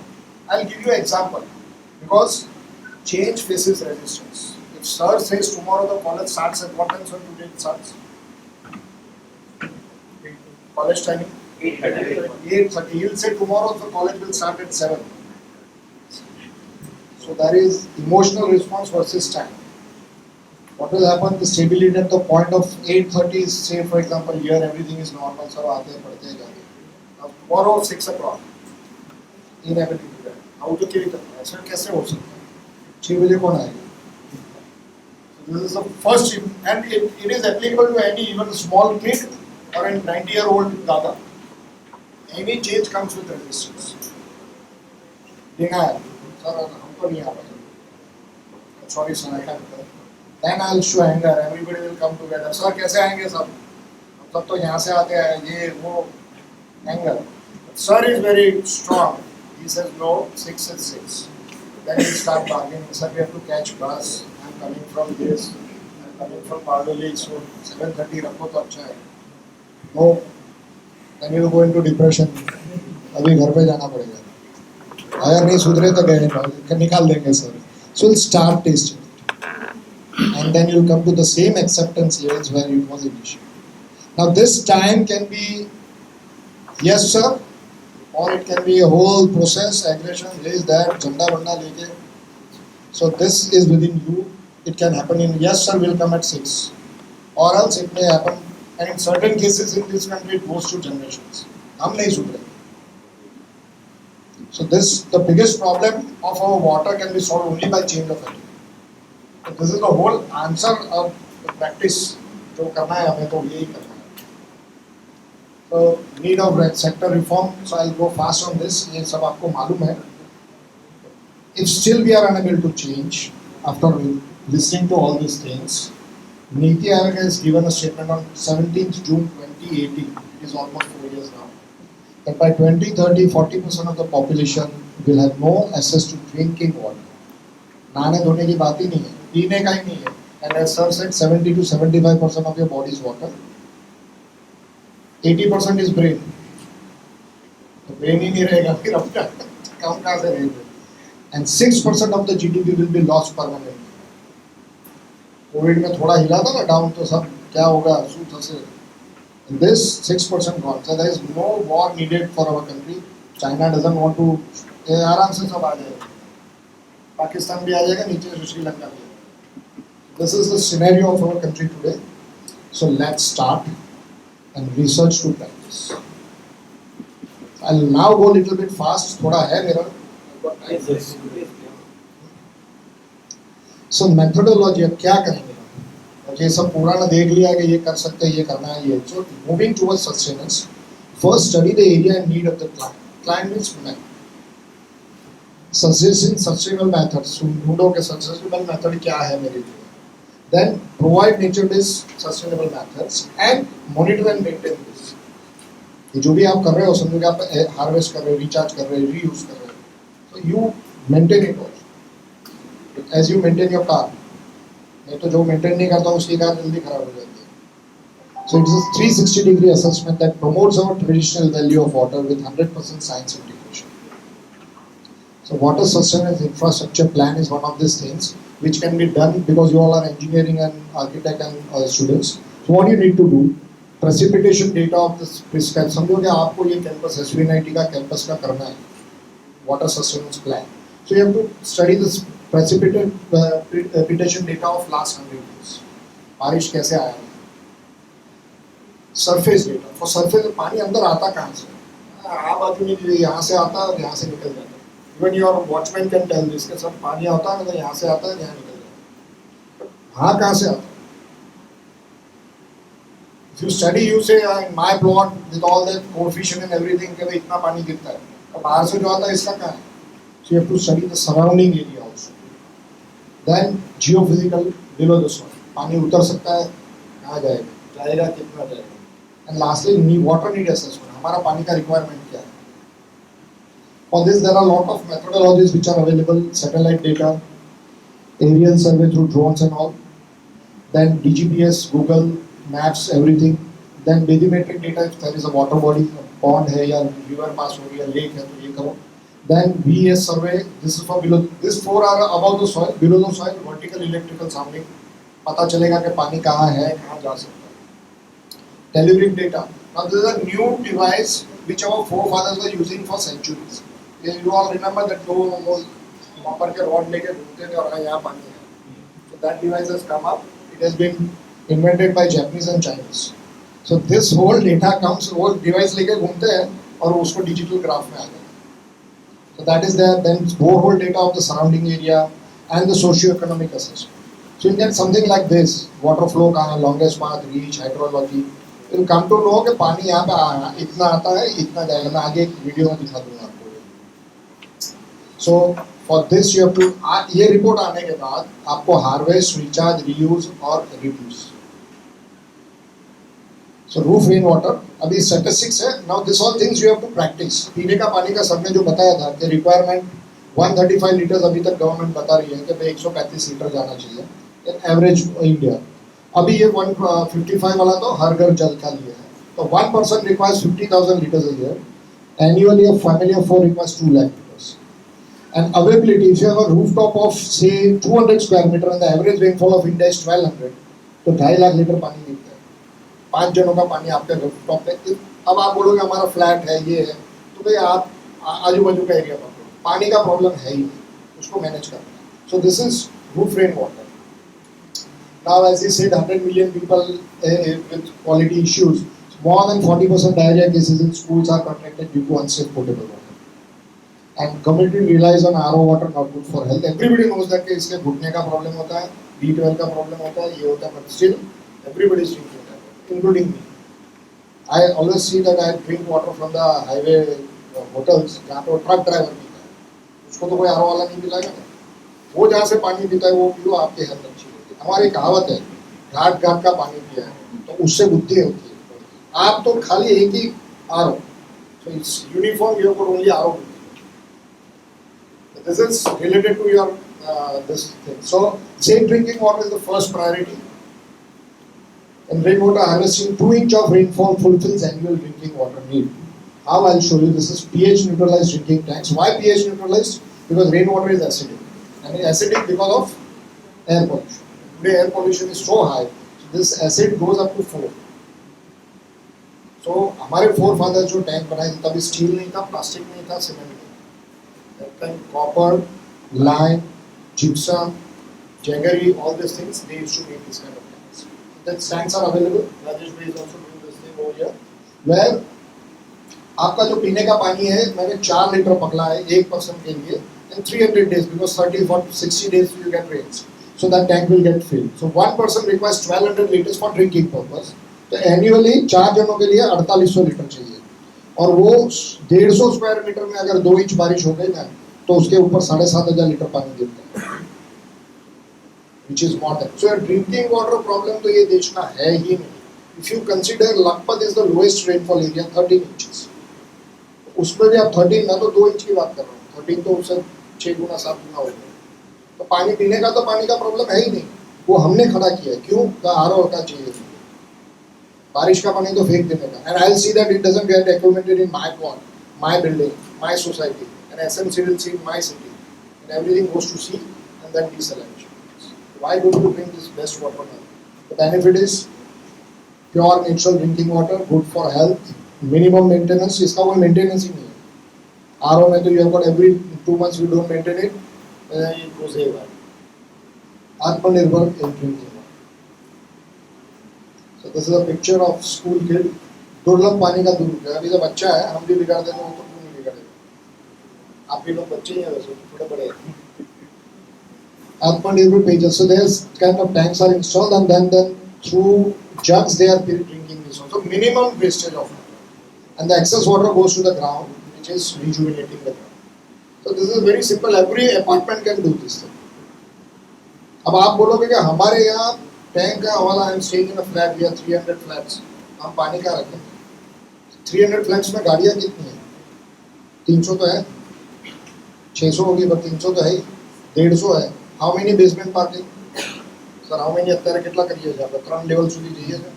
S3: I'll give you an example. Because change faces resistance. If sir says tomorrow the college starts at what time, sir, today it starts? College timing? 8:30. 8:30. He'll say tomorrow the college will start at 7. So there is emotional response versus time. What will happen? The stability at the point of 8:30 is, say for example, here everything is normal, sir, aate padhte jaye. Now tomorrow 6 o'clock, inability to that. How to carry that? ऐसा कैसे हो सकता है? 6 बजे कौन आएगा? So this is the first, and it is applicable to any, even a small kid or a 90-year-old dada. Any change comes with resistance. Denial. Sir, हमको नहीं आ पाएगा. Sorry sir, I can't. Then I'll show anger. Everybody will come together. Sir, कैसे आएंगे सब? हम सब तो यहाँ से आते हैं. ये वो anger. But sir is very strong. He says no. 6 is 6. Then we start bargaining. Sir, we have to catch bus. I'm coming from this. I'm coming from Pardoli. So 7:30 रखो तो अच्छा है. No. Then you go into depression. अभी घर पे जाना पड़ेगा. अगर नहीं सुधरे तो गए निकाल देंगे sir. So we'll start tasting it, and then you'll come to the same acceptance levels where it was initial. Now this time can be yes sir, or it can be a whole process, aggression, this, that, janda banda leke. So this is within you. It can happen in yes sir will come at 6, or else it may happen. And in certain cases in this country it goes to generations. हम नहीं सुधरे. So this, the biggest problem of our water can be solved only by change of attitude. So this is the whole answer of the practice. जो करना है हमें तो यही करना है. So need of sector reform. So I'll go fast on this. ये सब आपको मालूम है. If still we are unable to change after listening to all these things, Niti Aayog has given a statement on 17th June 2018. It is almost 4 years now. That by 2030, 40% of the population will have no access to drinking water. नहाने धोने की बात ही नहीं है, पीने का ही नहीं है. And as sir said, 70 to 75% of your body is water. 80% is brain. तो brain ही नहीं रहेगा फिर अपना काम कहाँ से रहेगा? And 6% of the GDP will be lost permanently. Covid में थोड़ा हिला था ना डाउन, तो सब क्या होगा सूत्र से. This 6% gone. So there is no war needed for our country. China doesn't want to. आराम से सब आ जाएगा. पाकिस्तान भी आ जाएगा, नीचे से श्रीलंका भी. This is the scenario of our country today. So let's start and research to practice. I'll now go a little bit fast. थोड़ा है मेरा. So methodology अब क्या करेंगे? ये सब पुराना देख लिया कि ये कर सकते हैं, ये करना है ये. So moving towards sustenance, first study the area and need of the client. Client means man. Suggesting sustainable methods. ढूंढो के sustainable method क्या है मेरे लिए. Then provide nature-based sustainable methods and monitor and maintain this. ये जो भी आप कर रहे हो, समझो कि आप हार्वेस्ट कर रहे हो, रिचार्ज कर रहे हो, रीयूज कर रहे हो. So you maintain it also. As you maintain your car. नहीं तो जो मेंटेन नहीं करता उसकी कार जल्दी खराब हो जाती है. So it is a 360-degree assessment that promotes our traditional value of water with 100% science integration. So water sustenance infrastructure plan is one of these things which can be done because you all are engineering and architect and students. So what you need to do, precipitation data of this prescribed. समझो कि आपको ये campus SVNIT का campus का करना है, water sustenance plan. So you have to study this precipitation data of last 100 years. बारिश कैसे आया है? Surface data. For surface पानी अंदर आता कहाँ से? आप बाजू नहीं, यहाँ से आता है और यहाँ से निकल जाता है. Even your watchman can tell this कि सब पानी आता है, मतलब यहाँ से आता है, यहाँ निकल जाता है. हाँ कहाँ से आता है? If you study, you say in my plot with all that coefficient and everything कि भाई इतना पानी गिरता है. और बाहर से जो आता है इसका कहाँ है? So you have to study the surrounding area also. Then geophysical below the soil. पानी उतर सकता है, कहाँ जाएगा? जाएगा कितना जाएगा? And lastly, water need assessment. हमारा पानी का requirement क्या है? For this, there are a lot of methodologies which are available: satellite data, aerial survey through drones and all. Then DGPS, Google Maps, everything. Then bathymetric data if there is a water body, a pond है या river pass हो रही है, lake है तो ये करो. Then VES survey. This is for below. These 4 are above the soil, below the soil, vertical electrical sounding. पता चलेगा कि पानी कहाँ है, कहाँ जा सकता है. Telluric data. Now this is a new device which our forefathers were using for centuries. You all remember that दो कॉपर के रॉड लेके घूमते थे और यहाँ पानी है. So that device has come up. It has been invented by Japanese and Chinese. So this whole data comes, वो device लेके घूमते हैं और उसको digital graph में आ जाता है. So that is there. Then borehole data of the surrounding area and the socio-economic assessment. So you get something like this: water flow कहाँ, longest path, reach, hydrology. You come to know कि पानी यहाँ पे इतना आता है, इतना जाएगा. मैं आगे एक वीडियो में दिखा दूँगा आपको. So for this you have to ये रिपोर्ट आने के बाद आपको harvest, recharge, reuse और reduce. So roof rain water. अभी statistics है. Now this all things you have to practice. पीने का पानी का सबने जो बताया था कि requirement 135 लीटर्स अभी तक गवर्नमेंट बता रही है कि भाई 135 लीटर जाना चाहिए in average इंडिया. अभी ये 155 वाला तो हर घर जल का लिया है. तो 1 person requires 50,000 liters a year. Annually a family of 4 requires 2 lakh liters. And availability, if you have a rooftop of say 200 square meter and the average rainfall of India is 1200, तो 2.5 लाख लीटर पानी मिलता है. 5 जनों का पानी आपके rooftop पे. अब आप बोलोगे हमारा फ्लैट है, ये है, तो भाई आप आजू बाजू का एरिया पकड़ो. पानी का प्रॉब्लम है ही, उसको मैनेज करना है. So this is roof rain water. Now as he said, 100 million people with quality issues. More than 40% diarrhea cases in schools are contracted due to unsafe potable water. and community relies on RO water, not good for health. Everybody knows that कि इसके घुटने का problem होता है, B12 का problem होता है, ये होता है, but still everybody is drinking that, including me. I always see that I drink water from the highway hotels जहाँ पे वो truck driver पीता है, उसको तो कोई RO वाला नहीं पिलाएगा ना. वो जहाँ से पानी पीता है वो पियो, आपकी हेल्थ अच्छी होती है. हमारी कहावत है, घाट घाट का पानी पिया है तो उससे बुद्धि होती है. आप तो खाली एक ही RO, so it's uniform, you have got only RO. This is related to your this thing. So safe drinking water is the first priority. And rainwater harvesting, 2 inch of rainfall fulfills annual drinking water need. How I'll show you. This is pH neutralized drinking tanks. Why pH neutralized? Because rainwater is acidic. And it's acidic because of air pollution. Today air pollution is so high, so this acid goes up to 4. So हमारे forefathers जो tank बनाए थे तभी steel नहीं था, plastic नहीं था, cement नहीं था. That time copper, lime, gypsum, jaggery, all these things they used to make this kind of tanks. That tanks are available. Rajesh bhai is also doing this thing over here. Where आपका जो पीने का पानी है मैंने 4 litre पकड़ा है एक पर्सन के लिए in 300 days because 30, 40, 60 days you get rains. So that tank will get filled. So one person requires 1200 liters for drinking purpose. तो एनुअली 4 जनों के लिए 4800 लीटर चाहिए और वो 150 स्क्वायर मीटर में अगर 2 इंच बारिश हो गई ना तो उसके ऊपर 7500 लीटर पानी गिरता है, which is more than. So drinking water problem तो ये देश में है ही नहीं. If you consider Lakhpat is the lowest rainfall area, 13 inches. उसमें भी आप 13 ना तो 2 इंच की बात कर रहा हूँ, 13 तो उससे 6 गुना 7 गुना हो गया. तो पानी पीने का तो पानी का प्रॉब्लम है ही नहीं, वो हमने खड़ा किया है. क्यों? RO का चाहिए, बारिश का पानी तो फेंक देने का. And I'll see that it doesn't get accumulated in my plot, my building, my society, and SMC will see in my city, and everything goes to sea and then desalination. Why don't you drink this best water now? The benefit is pure natural drinking water, good for health, minimum maintenance. इसका कोई maintenance ही नहीं है. RO में तो you have got every 2 months you don't maintain it, it goes haywire. आत्मनिर्भर in drinking water. So this is a picture of school kid. दुर्लभ पानी का दुरुपयोग. अभी जब बच्चा है हम भी बिगाड़ देते हैं, वो तो क्यों नहीं बिगाड़ेगा? आप भी लोग बच्चे ही हैं वैसे, थोड़े बड़े हैं. Atmanirbhar pages. So there's kind of tanks are installed and then through jugs they are drinking this water. So minimum wastage of water. And the excess water goes to the ground, which is rejuvenating the ground. So this is very simple. Every apartment can do this thing. अब आप बोलोगे कि हमारे यहाँ tank का हवाला, I am staying in a flat, we are 300 flats, हम पानी का रखें. 300 फ्लैट्स में गाड़ियाँ कितनी हैं? 300 तो है, 600 होगी पर 300 तो है ही, 150 है. How many basement parking? Sir how many અત્યારે કેટલા કરીએ છે આપણે? 3 લેવલ સુધી જઈએ છે.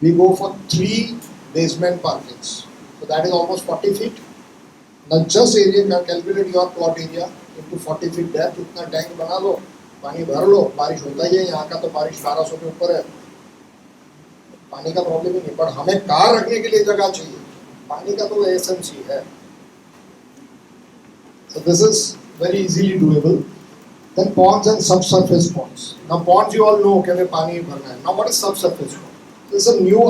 S3: We go for 3 basement parkings. So that is almost 40 feet. Now just area, calculate your plot area into 40 feet depth. इतना टैंक बना लो, पानी भर लो, बारिश होता ही है. यहाँ का तो बारिश 1200 के ऊपर है, पानी का प्रॉब्लम ही नहीं. पर हमें कार रखने के लिए जगह चाहिए, पानी का तो एसेंसी है. So this is very easily doable. Then ponds and subsurface ponds. Now ponds you all know कि हमें पानी भरना है. Now what is subsurface pond? This is a new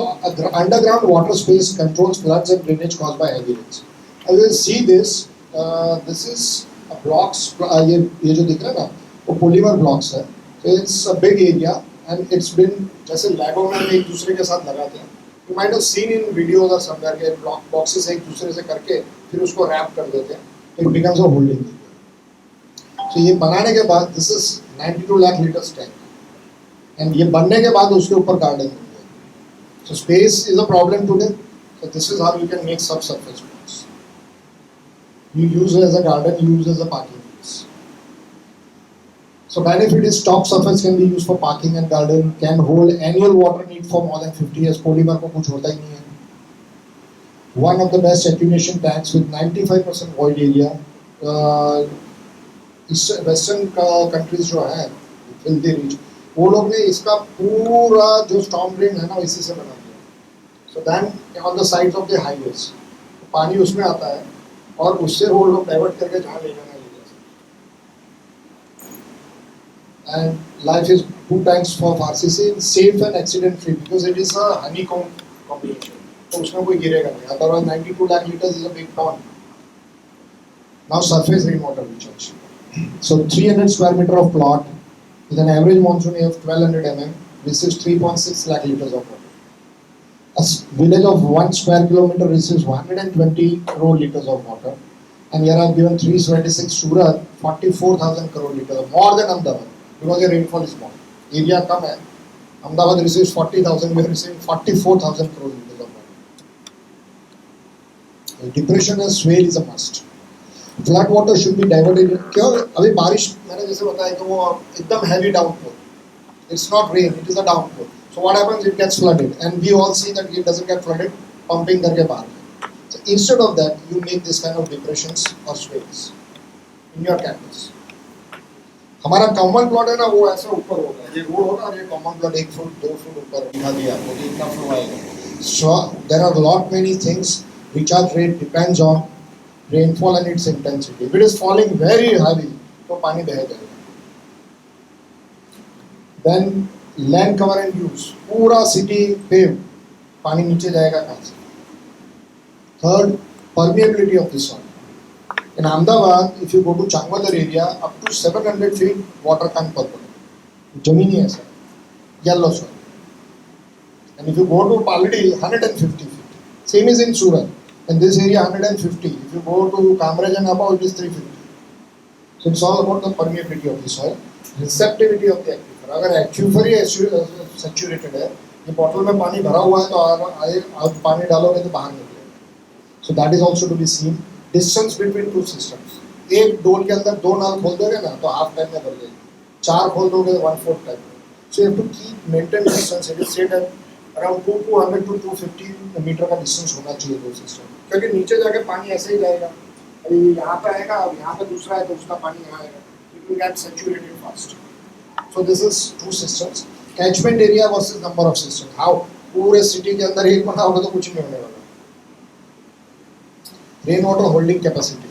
S3: underground water space controls floods and drainage caused by heavy rains. As you see this, this is a blocks. ये जो दिख रहा है ना, वो polymer blocks है. So it's a big area and it's been जैसे Lego में एक दूसरे के साथ लगाते हैं. You might have seen in videos or somewhere के block boxes एक दूसरे से करके फिर उसको wrap कर देते हैं. So it becomes a holding area. So ये बनाने के बाद this is 92 lakh liters tank. And ये बनने के बाद उसके ऊपर garden होंगे. So space is a problem today. So this is how you can make subsurface ponds. You use it as a garden, you use it as a parking place. So benefit is top surface can be used for parking and garden, can hold annual water need for more than 50 years. Polymer को कुछ होता ही नहीं है. One of the best attenuation tanks with 95% void area. Western countries जो हैं, filthy rich, वो लोग ने इसका पूरा जो storm drain है ना इसी से बना दिया. So then on the sides of the highways, पानी उसमें आता है और उससे वो लोग डाइवर्ट करके जहाँ ले जाना ले जा सकते. And life is 2 tanks for RCC, safe and accident free because it is a honeycomb combination. तो उसमें कोई गिरेगा नहीं. Otherwise 92 lakh liters is a big pond. Now surface rainwater recharge. So 300 square meter of plot with an average monsoon of 1200 mm receives 3.6 lakh liters of water. A village of 1 square kilometer receives 120 crore liters of water. And here I have given 326 Surat, 44,000 crore liters, more than Ahmedabad, because the rainfall is small. Area come hai. Ahmedabad receives 40,000, we are receiving 44,000 crore liters of water. Depression and swale is a must. Flood water should be diverted. क्यों? अभी बारिश मैंने जैसे बताया कि वो एकदम heavy downpour. It's not rain, it is a downpour. So what happens? It gets flooded, and we all see that it doesn't get flooded, pumping करके बाहर. So instead of that, you make this kind of depressions or swales in your campus. हमारा common plot है ना वो ऐसे ऊपर होगा. ये road होगा और ये common plot 1 फुट 2 फुट ऊपर दिखा दिया आपको कि इतना flow आएगा. So there are lot many things. Recharge rate depends on rainfall and its intensity. If it is falling very heavy, तो पानी बह जाएगा. Then land cover and use. पूरा city paved, पानी नीचे जाएगा कहाँ से? Third, permeability of the soil. In Ahmedabad, if you go to Changwadar area, up to 700 feet water can't percolate. जमीन ही ऐसा, yellow soil. And if you go to Paladi, 150 feet. Same is in Surat. In this area, 150. If you go to Kamraj and above, it is 350. So it's all about the permeability of the soil, receptivity of the aquifer. अगर aquifer ही saturated है, ये bottle में पानी भरा हुआ है तो आप पानी डालोगे तो बाहर निकलेगा. So that is also to be seen. Distance between two systems. एक डोल के अंदर 2 नल खोल दोगे ना तो हाफ टाइम में भर जाएगी. 4 खोल दोगे 1/4 time. So you have to keep maintain distance. It is said that around 200 to 250 metre का डिस्टेंस होना चाहिए दो सिस्टम. क्योंकि नीचे जाके पानी ऐसे ही जाएगा. अभी यहाँ पे आएगा, अब यहाँ पे दूसरा है तो उसका पानी यहाँ आएगा. It will get saturated fast. So this is two systems. Catchment area versus number of systems. How? पूरे सिटी के अंदर एक बना होगा तो कुछ नहीं होने वाला. Rainwater holding capacity.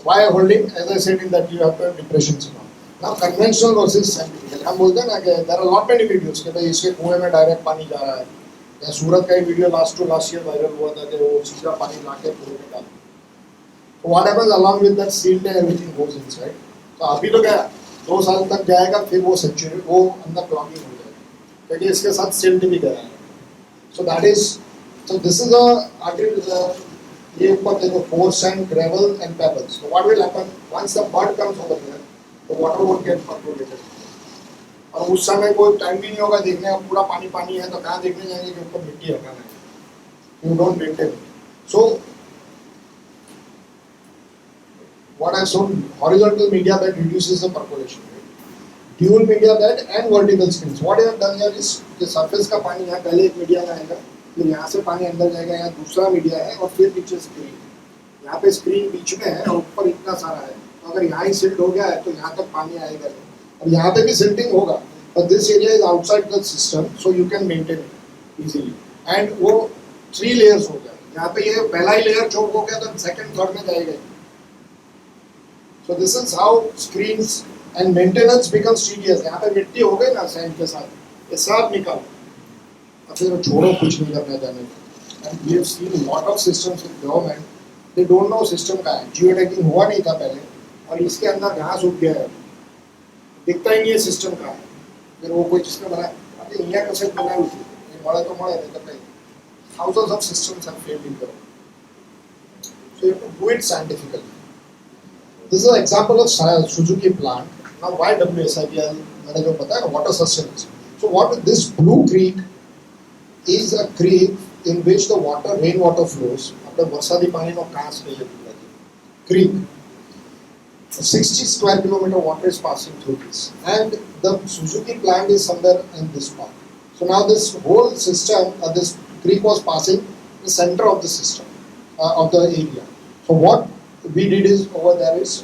S3: Why holding? As I said in that you have to have depressions now. Now conventional versus scientific. हम बोलते हैं ना कि there are lot many videos कि भाई इसके कुएं में डायरेक्ट पानी जा रहा है. या सूरत का ही वीडियो लास्ट ईयर वायरल हुआ था कि वो सीधा पानी लाके कुएं में डाल. So what happens along with that silt and everything goes inside. तो अभी तो क्या 2 साल तक जाएगा फिर वो सेचुरेट वो अंदर क्लॉगिंग हो जाएगा क्योंकि इसके साथ सिल्ट भी गया है. So that is so this is a ये ऊपर देखो coarse sand, gravel and pebbles. So what will happen once the mud comes over here, the water won't get percolated. और उस समय कोई टाइम भी नहीं होगा देखने का पूरा पानी पानी है तो कहाँ देखने जाएंगे कि ऊपर मिट्टी हटाना है. You don't maintain it. So what I've shown horizontal media bed reduces the percolation rate. Dual media bed and vertical screens. What I have done here is the surface का पानी यहाँ पहले एक मीडिया में आएगा. फिर यहाँ से पानी अंदर जाएगा, यहाँ दूसरा मीडिया है और फिर नीचे स्क्रीन. यहाँ पे स्क्रीन बीच में है और ऊपर इतना सारा है. तो अगर यहाँ ही सिल्ट हो गया है तो यहाँ तक पानी आएगा. अब यहाँ पे भी सिल्टिंग होगा, but this area is outside the system, so you can maintain it easily. And वो 3 layers हो गया. यहाँ पे ये पहला ही लेयर चौक हो गया तो सेकंड थर्ड में जाएगा. So this is how screens and maintenance becomes tedious. यहाँ पे मिट्टी हो गई ना सैंड के साथ, ये सब निकालो. फिर छोड़ो कुछ नहीं करना जाने को. And we have seen a lot of systems in government. They don't know system का है. Geotagging हुआ नहीं था पहले और इसके अंदर घास उग गया है. दिखता ही नहीं है सिस्टम का है. फिर वो कोई जिसने बनाया अभी इंडिया का सेट बनाया हुआ है. ये मरे तो मरे नहीं करता. Thousands of systems have failed in government. So you have to do it scientifically. This is an example of Suzuki plant. Now why WSIPL? मैंने जो बताया water sustenance. So what this blue creek is a creek in which the rainwater flows. अपने बरसाती पानी में कांस नहीं है पूरा creek. 60 square kilometer water is passing through this, and the Suzuki plant is somewhere in this part. So now this whole system, this creek was passing the center of the system of the area. So what we did is over there is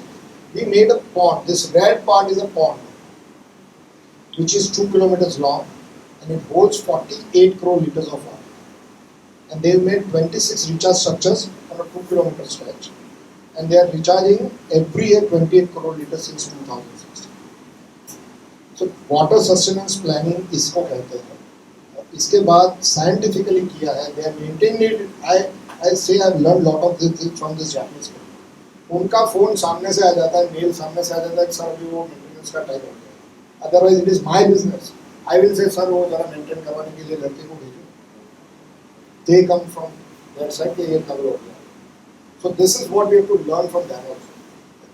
S3: we made a pond. This red part is a pond which is 2 kilometers long and it holds 48 crore liters of water. And they made 26 recharge structures on a 2 kilometer stretch. And they are recharging every year 28 crore liters since 2016. So water sustenance planning इसको कहते हैं. इसके बाद scientifically किया है. They have maintained it. I say I have learned lot of this things from this Japanese country. उनका phone सामने से आ जाता है, मेल सामने से आ जाता है, सर अभी वो मेंटेनेंस का टाइम हो गया। Otherwise it is my business, I will say sir वो जरा मेंटेन करवाने के लिए लड़के को भेजो, they come from there side कि ये कवर हो गया। So this is what we have to learn from that also.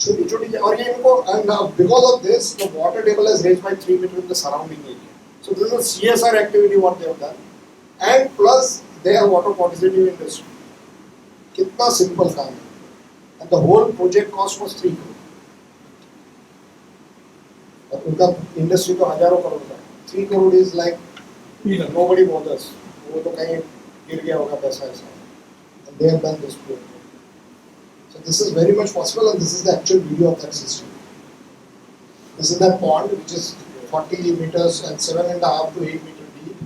S3: छोटी छोटी, और ये इनको, and because of this the water table has raised by 3 metre in the surrounding area. So this is CSR activity what they have done, and plus they are water positive industry. कितना simple काम है, and the whole project cost was 3 crore. और उनका industry तो हजारों करोड़ का, 3 crore is like nobody bothers, वो तो कहीं गिर गया होगा पैसा ऐसा, and they have done this project. So this is very much possible, and this is the actual video of that system. This is that pond which is 40 meters and 7.5 to 8 meter deep,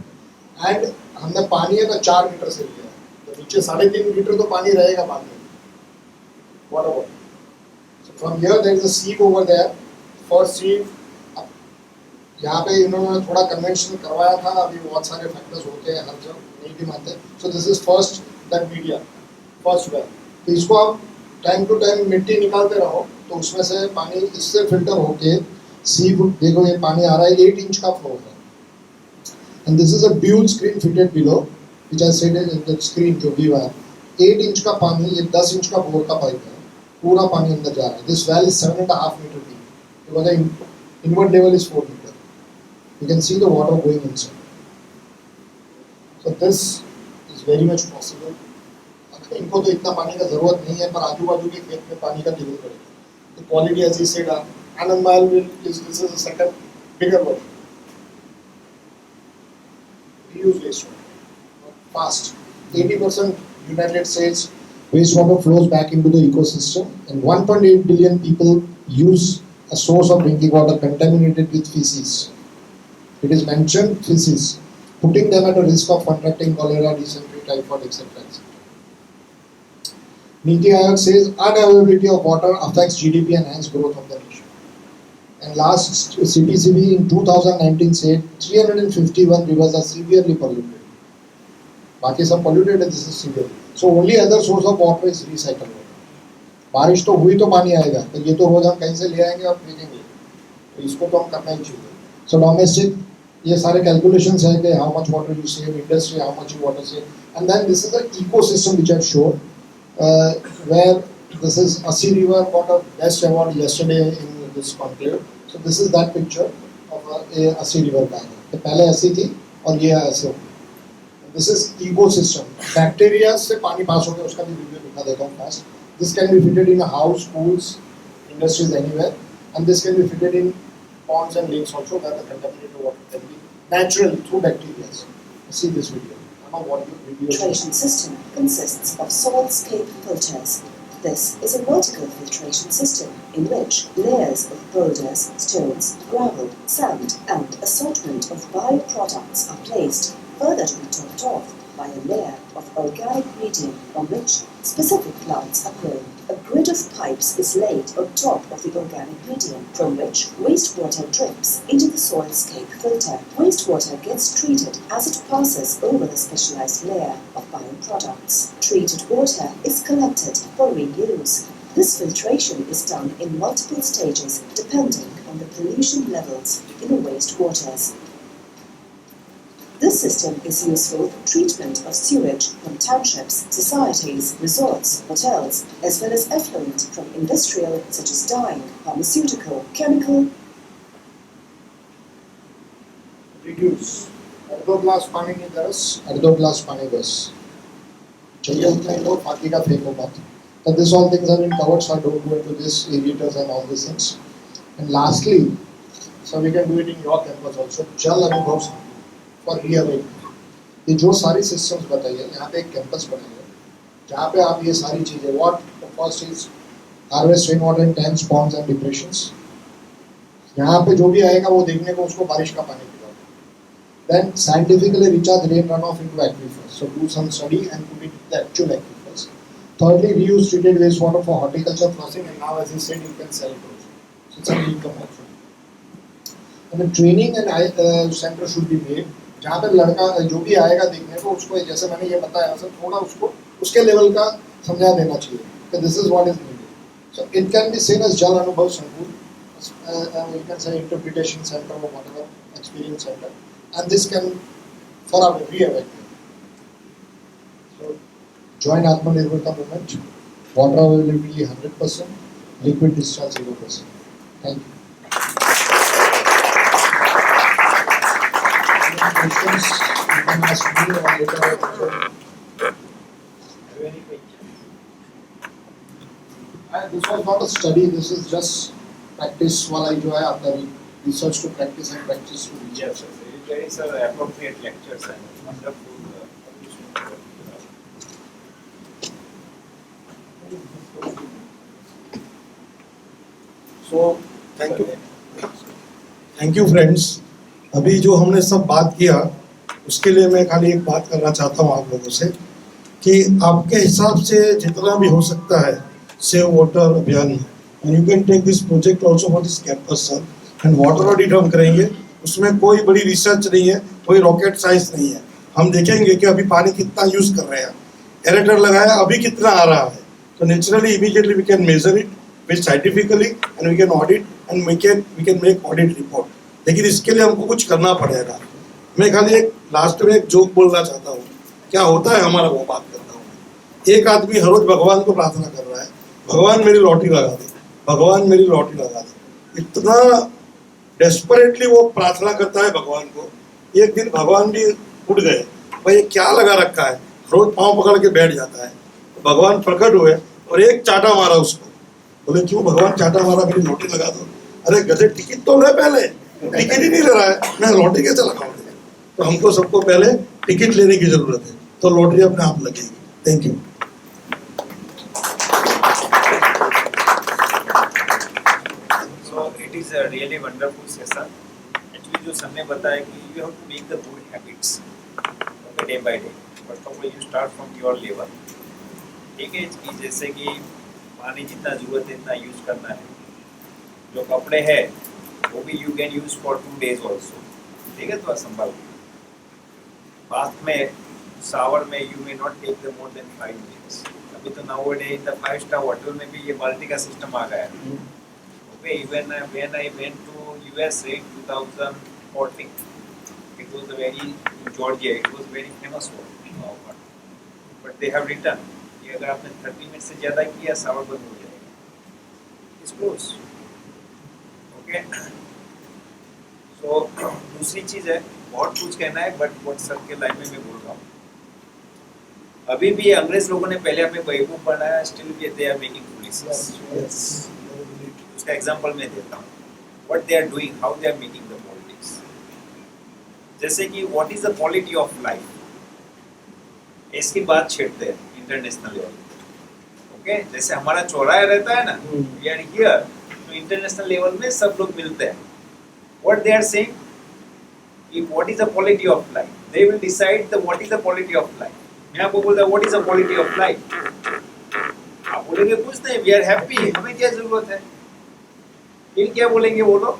S3: and हमने पानी है ना 4 metre से लिया है, तो नीचे 3.5 metre तो पानी रहेगा बाद में। Water body. So from here there is a sieve over there. First sieve, यहाँ पे इन्होंने थोड़ा कन्वेंशन करवाया था, अभी बहुत सारे फैक्टर्स होते हैं हर जगह नहीं भी मानते। So this is first that media, first well. तो इसको आप टाइम टू टाइम मिट्टी निकालते रहो, तो उसमें से पानी इससे फिल्टर होके sieve, देखो ये पानी आ रहा है, 8 इंच का फ्लो है। And this is a dual screen fitted below, which I said in the screen जो भी हुआ है, 8 इंच का पानी, ये 10 इंच का बोर का पाइप है, पूरा पानी अंदर जा रहा है। This well is 7.5 meter deep, because the inward level is 4 meter. You can see the water going inside. So this is very much possible. इनको तो इतना पानी का जरूरत नहीं है, पर आजू बाजू के खेत में पानी का जरूरत पड़ेगा। The quality, as he said, Anand Mahal this is the second bigger version. Reuse wastewater, fast. 80% United States wastewater flows back into the ecosystem, and 1.8 billion people use a source of drinking water contaminated with feces. It is mentioned feces, putting them at a risk of contracting cholera, dysentery, typhoid, etc. Niti Aayog says unavailability of water affects GDP and hence growth of the nation. And last CPCB in 2019 said 351 rivers are severely polluted. बाकी सब polluted है, this is severe. So only other source of water is recycled water. बारिश तो हुई तो पानी आएगा, तो ये तो रोज हम कहीं से ले आएंगे और फेंकेंगे, तो इसको तो हम करना ही चाहिए। So domestic, ये सारे calculations है कि how much water you save, industry how much you water save, and then this is the ecosystem which I've shown, where this is Assi River got a best award yesterday in this conclave. So this is that picture of a Assi River bank. तो पहले Assi थी और ये ऐसे हो। This is ecosystem. Bacteria से पानी पास हो गया, उसका भी वीडियो दिखा देता हूँ fast. This can be fitted in a house, schools, industries, anywhere, and this can be fitted in ponds and lakes also, where the contaminated water can be naturally through bacteria. See this video. I don't know what the video is.
S7: Filtration system consists of soil-scape filters. This is a vertical filtration system in which layers of boulders, stones, gravel, sand, and assortment of bioproducts are placed, further to be topped off by a layer of organic medium on which specific plants are grown. A grid of pipes is laid on top of the organic medium, from which wastewater drips into the soil-scape filter. Wastewater gets treated as it passes over the specialized layer of bioproducts. Treated water is collected for reuse. This filtration is done in multiple stages depending on the pollution levels in the wastewaters. This system is useful for treatment of sewage from townships, societies, resorts, hotels, as well as effluent from industrial such as dyeing, pharmaceutical, chemical.
S3: Reduce. अर्धो glass पानी की तरस, अर्धो glass पानी बस। चाहिए उतना ही लो, बाकी का फेंको मत। But this all things have been covered, so I don't go into this aerators and all these things. And lastly, so we can do it in your campus also. जल अनुभव for reawakening. ये जो सारी systems बताई है, यहाँ पे एक campus बनाई है, जहाँ पे आप ये सारी चीजें, what the first is harvest rainwater in tanks, ponds and depressions. यहाँ पे जो भी आएगा वो देखने को उसको बारिश का पानी पिलाओ. Then scientifically recharge rain runoff into aquifers. So do some study and put it in the actual aquifers. Thirdly, reuse treated wastewater for horticulture processing, and now as he said, you can sell it also. So it's an income also. And the training and center should be made. जहाँ पे लड़का जो भी आएगा देखने को उसको जैसे मैंने ये बताया सर थोड़ा उसको उसके लेवल का समझा देना चाहिए कि this is what is needed So it can be seen as Jal Anubhav Sankuul, you can say interpretation center or whatever, experience center, and this can forever re-evacuate. So joint Atmanirbharta movement, water availability 100%, liquid discharge 0%. Thank you. Any questions you can ask me or later. This was not a study, this is just practice वाला ही जो है आपका research to practice and practice to research.
S4: Yes, sir. There is appropriate lectures and wonderful.
S8: So thank you friends. अभी जो हमने सब बात किया उसके लिए मैं खाली एक बात करना चाहता हूँ आप लोगों से कि आपके हिसाब से जितना भी हो सकता है सेव वाटर अभियान में, and you can take this project also for this campus sir, and water audit हम करेंगे. उसमें कोई बड़ी रिसर्च नहीं है, कोई रॉकेट साइंस नहीं है. हम देखेंगे कि अभी पानी कितना यूज कर रहे हैं, एरेटर लगाया अभी कितना आ रहा है, तो naturally immediately we can measure it with scientifically and we can audit and we can make audit report. लेकिन इसके लिए हमको कुछ करना पड़ेगा. मैं खाली एक लास्ट में एक जोक बोलना चाहता हूँ. क्या होता है हमारा, वो बात करता हूँ. एक आदमी हर रोज भगवान को प्रार्थना कर रहा है, भगवान मेरी लॉटरी लगा दे, भगवान मेरी लॉटरी लगा दे. इतना डेस्परेटली वो प्रार्थना करता है भगवान को. एक दिन भगवान भी उठ गए, भाई ये क्या लगा रखा है, रोज पाँव पकड़ के बैठ जाता है. तो भगवान प्रकट हुए और एक चाटा मारा उसको. बोले क्यों भगवान चाटा मारा, मेरी लॉटरी लगा दो. अरे गधे टिकट तो ले, पहले टिकट ही नहीं ले रहा है, मैं लॉटरी कैसे लगाऊंगा. तो हमको सबको पहले टिकट लेने की जरूरत है, तो लॉटरी अपने आप लगेगी. Thank you.
S4: So it is a really wonderful session. Actually जो सर ने बताया कि you have to make the good habits, okay, day by day. First of all you start from your level. ठीक है, कि जैसे कि पानी जितना जरूरत है इतना यूज करना है. जो कपड़े हैं वो भी you can use for 2 days also. ठीक है, तो संभाल. बाथ में, shower में you may not take the more than 5 minutes. अभी तो nowadays in the 5-star hotel में भी ये बाल्टी का सिस्टम आ गया है. Okay, even when I went to USA in 2014, it was a very, in Georgia, it was very famous one. But they have written कि अगर आपने 30 मिनट से ज़्यादा किया shower बंद हो जाएगा. It's closed. Okay. So दूसरी चीज़ है, बहुत कुछ कहना है, बट बहुत सर के लाइन में मैं बोल रहा हूँ. अभी भी अंग्रेज लोगों ने पहले हमें बेवकूफ बनाया, स्टिल भी दे आर मेकिंग पॉलिसीज. उसका एग्जांपल मैं देता हूँ. What they are doing, how they are making the politics. जैसे कि what is the quality of life, इसकी बात छेड़ते हैं इंटरनेशनल लेवल. ओके, जैसे हमारा चौराहा रहता है ना, वी आर हियर, तो इंटरनेशनल लेवल में सब लोग मिलते हैं. What they are saying, what is the quality of life, they will decide the what is the quality of life. मैं आपको बोलता हूँ what is the quality of life, आप बोलेंगे कुछ नहीं, वी आर हैप्पी, हमें क्या जरूरत है. फिर क्या बोलेंगे वो लोग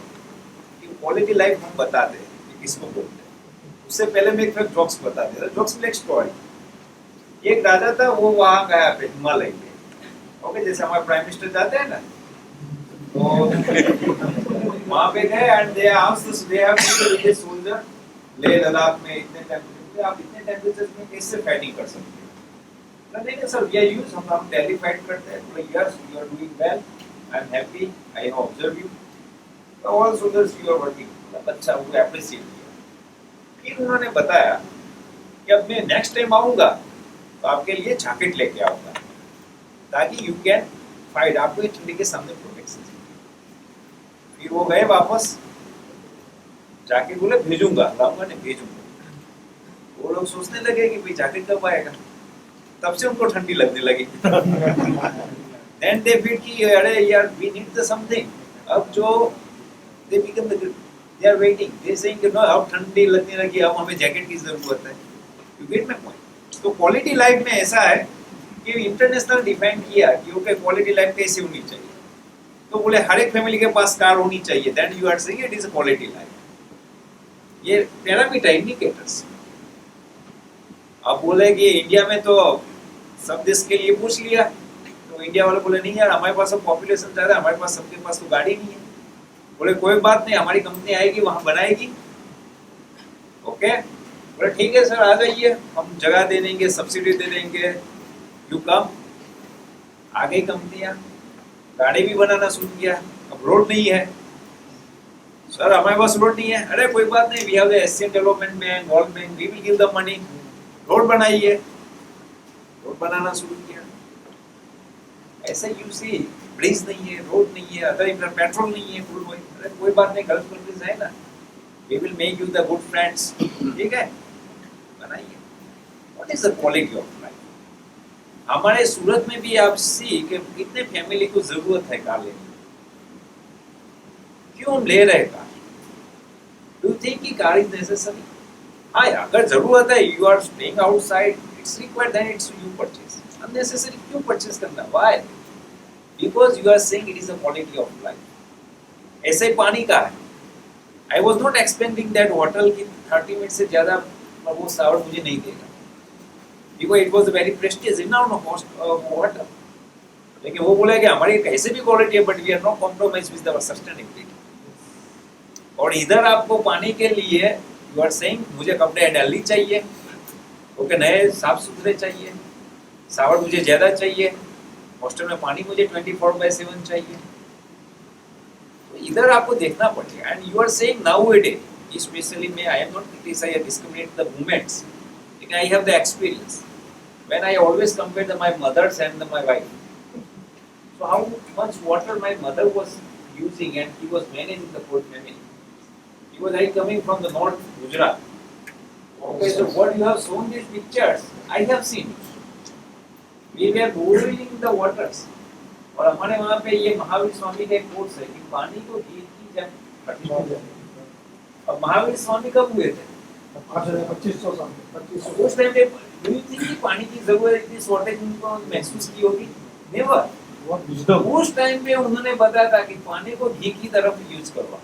S4: कि क्वालिटी लाइफ हम बताते हैं कि किसको बोलते हैं. उससे पहले मैं एक जोक्स बता देता. जोक्स में एक स्टोरी. एक राजा था, वो वहाँ गया पे हिमालय पे. ओके, जैसे हमारे प्राइम मिनिस्टर जाते हैं ना, तो वहाँ पे गए and they asked, they have to soldier Leh Ladakh में इतने टेम्परेचर, आप इतने टेम्परेचर में कैसे फाइटिंग कर सकते हैं. नहीं सर, वी आर यूज, हम डेली फाइट करते हैं. तो yes, you are doing well, I am happy, I have observe you, all soldiers you are working. अच्छा, वो एप्रिशिएट किया. फिर उन्होंने बताया कि अब मैं नेक्स्ट टाइम आऊँगा तो आपके लिए जैकेट लेके आऊँगा ताकि यू कैन फाइट, आपको ये ठंडी के सामने प्रोटेक्शन. फिर वो गए वापस, जाके बोले भेजूंगा, लाऊंगा नहीं, भेजूंगा. वो लोग सोचने लगे कि भाई जैकेट कब आएगा. तब से उनको ठंडी लगने लगी. Then they feel कि अरे यार we need the something. अब जो they become the, they are waiting, they saying कि no, अब ठंडी लगने लगी, अब हमें जैकेट की जरूरत है. You get my point? तो क्वालिटी लाइफ में ऐसा है कि इंटरनेशनल डिफाइन किया कि ओके क्वालिटी लाइफ कैसी होनी चाहिए. तो बोले हर एक फैमिली के पास कार होनी चाहिए. Then you are saying it is a quality life. ये पैरामीटर इंडिकेटर्स. आप बोले कि इंडिया में तो सब देश के लिए पूछ लिया, तो तो इंडिया वाले बोले नहीं यार हमारे पास अब पॉपुलेशन ज़्यादा है, हमारे पास सबके पास तो गाड़ी नहीं है। बोले कोई बात नहीं, हमारी कंपनी आएगी वहाँ बनाएगी। ओके, बोले ठीक है सर आ जाइए, हम जगह दे देंगे, सब्सिडी दे देंगे, यू कम। आ गई कंपनियाँ, गाड़ी भी बनाना शुरू किया। अब रोड नहीं है सर, हमारे पास रोड नहीं है। अरे कोई बात नहीं, we have the Asian Development Bank, World Bank, we will give the money. Road बनाइए, रोड बनाना शुरू किया। ऐसे यू सी, ब्रिज नहीं है, रोड नहीं है, अदर इधर पेट्रोल नहीं है, क्रूड ऑयल। अरे कोई बात नहीं, गल्फ कंट्रीज है ना, we will make you the good friends. ठीक है, बनाइए। What is the quality of life? हमारे सूरत में भी आप सी कि कितने फैमिली को जरूरत है कार लेने, क्यों हम ले रहे कार? डू यू थिंक कि कार इज नेसेसरी? हाँ, अगर जरूरत है, you are staying outside, it's required, then it's you purchase. Unnecessary क्यों परचेज करना? Why? Because you are saying it is a quality of life. ऐसे ही पानी का है। I was not expecting that hotel की 30 मिनट से ज्यादा वो सावर मुझे नहीं देगा, because it was a very prestigious renowned hotel. लेकिन वो बोला कि हमारी कैसे भी क्वालिटी है, but we are not compromise with our sustainability. और इधर आपको पानी के लिए यू आर सेइंग मुझे कपड़े डेली चाहिए, ओके, नए साफ सुथरे चाहिए, सावर मुझे ज़्यादा चाहिए, हॉस्टल में पानी मुझे 24/7 चाहिए। तो इधर आपको देखना पड़ेगा। And you are saying nowadays, specially मैं आई एम नॉट क्रिटिसाइज या डिस्क्रिमिनेट द मूवमेंट्स, लेकिन I have the experience when I always compare my mothers and my wife. So how much water my mother was using, and he was managing the whole family. He was coming from the north Gujarat. Okay, so what you have shown these pictures, I have seen. We were boiling the waters. और हमारे वहाँ पे ये महावीर स्वामी का एक course है कि पानी को घी की जब अब महावीर स्वामी कब हुए थे?
S8: 2500 साल।
S4: उस टाइम पे डू यू थिंक कि पानी की जरूरत इतनी शॉर्टेज उनको महसूस की होगी? नेवर। उस टाइम पे उन्होंने बताया था कि पानी को घी की तरफ यूज करवा।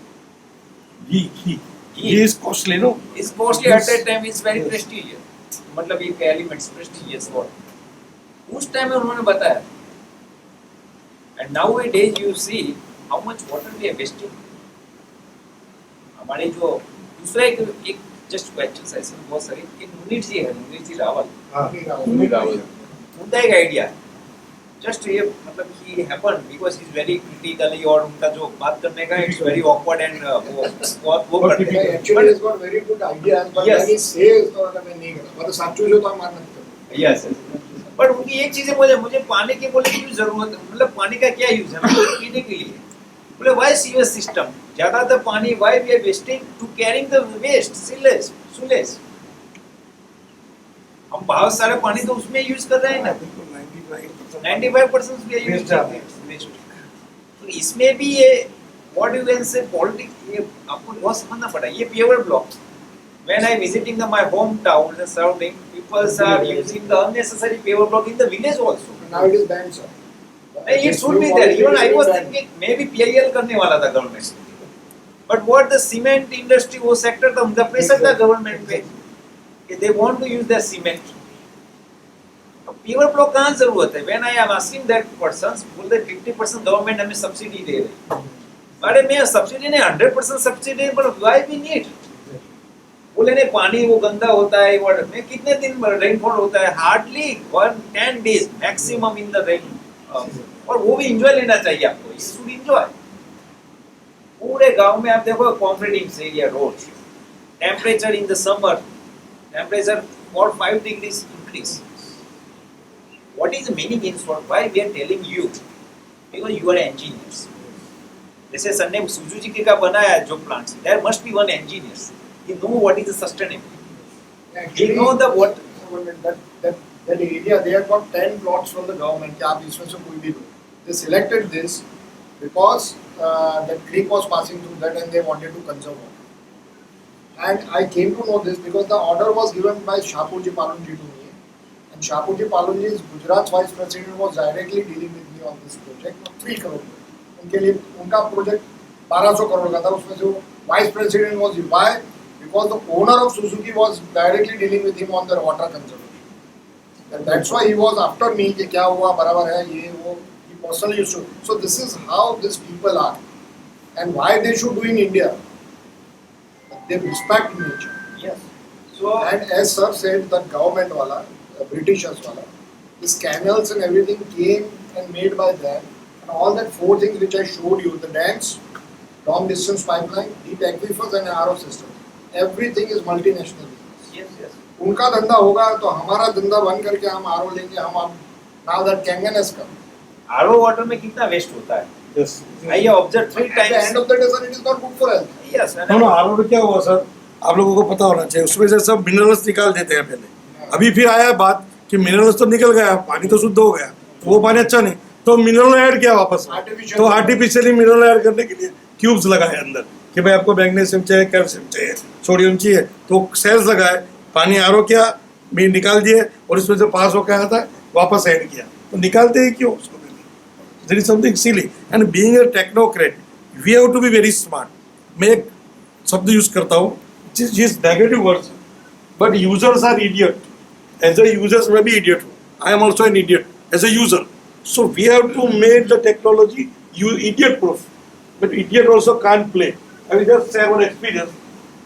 S8: Ghee is costly, no?
S4: Is costly at that time, is very prestigious, मतलब एक एलिमेंट्स प्रेस्टिजियस वर्ड उस टाइम में उन्होंने बताया। And nowadays you see how much water we are wasting. हमारे जो दूसरा एक जस्ट क्वेश्चन है इसमें बहुत सारी, एक मुनीर जी है, मुनीर जी रावल, उनका एक आइडिया है जस्ट ये, मतलब he happen because he is very critically, और उनका जो बात करने का इट्स वेरी ऑकवर्ड एंड वो करते हैं।
S3: Actually is got very good ideas, but when he says तो मैं नहीं करता, मतलब साचू जो तो हम मान सकते हैं।
S4: यस, बट उनकी एक चीज है, मुझे पानी के बोले की जरूरत है, मतलब पानी का क्या यूज है मतलब पीने के लिए? बोले व्हाई सीवेज सिस्टम, ज्यादातर पानी why we are wasting to carrying the waste, sullage. हम बहुत सारे पानी तो उसमें यूज कर रहे हैं ना, 95% we are using waste। तो इसमें भी ये what you can say politics, ये आपको बहुत समझना पड़ा। ये paver blocks, when I visiting my hometown, the surrounding people are using the unnecessary paver block in the village also.
S3: Now it is banned, sir.
S4: It should be there. Even I was thinking maybe PIL करने वाला था government, but what the cement industry वो sector था, उनका pressure था government पे कि they want to use their cement। Paver block कहाँ जरूरत है? When I am asking that persons, बोलते 50% गवर्नमेंट हमें सब्सिडी दे रही। अरे मैं सब्सिडी नहीं, 100% सब्सिडी, पर why we need? बोले नहीं पानी वो गंदा होता है, वो में कितने दिन रेनफॉल होता है? Hardly 10 days maximum in the rain, और वो भी एंजॉय लेना चाहिए आपको, यू शुड एंजॉय। पूरे गांव में आप देखो comparative area road, temperature in the summer, temperature और 5 degrees increase। What is the meaning in short? Why we are telling you? Because you are engineers. जैसे सर ने सुजुकी का बनाया जो plants, there must be one engineers. He know what is the sustainable. He know the what.
S3: That area they have got 10 plots from the government. कि आप इसमें से कोई भी लो. They selected this because that creek was passing through that and they wanted to conserve water. And I came to know this because the order was given by Shapurji Palunji to me. And Shapurji Palunji, Gujarat's vice president, was directly dealing with me on this project of 3 crore. उनके लिए उनका project 1200 crore का था, उसमें जो vice president was why? Because the owner of Suzuki was directly dealing with him on the water conservation. And that's why he was after me कि क्या हुआ, बराबर है ये वो personally used to. So this is how these people are, and why they should do in India. They respect nature.
S4: Yes. So
S3: And as sir said, the government wala, Britishers wala, these canals and everything came and made by them, and all that four things which I showed you, the dams, long distance pipeline, deep aquifers and RO system, everything is multinational business.
S4: yes, yes.
S3: उनका धंधा होगा तो हमारा धंधा बंद करके हम RO लेंगे, हम अब now that Kangen has come.
S4: RO water में कितना वेस्ट होता है?
S8: Yes.
S4: I have observed 3
S3: At the
S4: times.
S3: end of the day, sir, it is not good for health.
S4: Yes. and
S8: no RO में क्या हुआ सर, आप लोगों को पता होना चाहिए, उसमें से सब मिनरल्स निकाल देते हैं पहले। अभी फिर आया बात कि मिनरल्स तो निकल गया, पानी तो शुद्ध हो गया, तो वो पानी अच्छा नहीं, तो मिनरल ऐड किया वापस।
S3: Artificial.
S8: तो आर्टिफिशियली मिनरल ऐड करने के लिए क्यूब्स लगाए अंदर कि भाई आपको मैग्नीशियम चाहिए, कैल्शियम चाहिए, सोडियम चाहिए, तो सेल्स लगाए, पानी आरओ किया, भी निकाल दिए, और इसमें से पास होकर आया था वापस ऐड किया। तो निकालते ही क्यों उसको? There is something silly. And being a technocrat, we have to be very smart. मैं एक शब्द यूज करता हूँ, which is negative words, but users are idiot. As a users मैं भी idiot हूँ. I am also an idiot as a user. So we have to make the technology idiot proof. But idiot also can't play. I will just share one experience.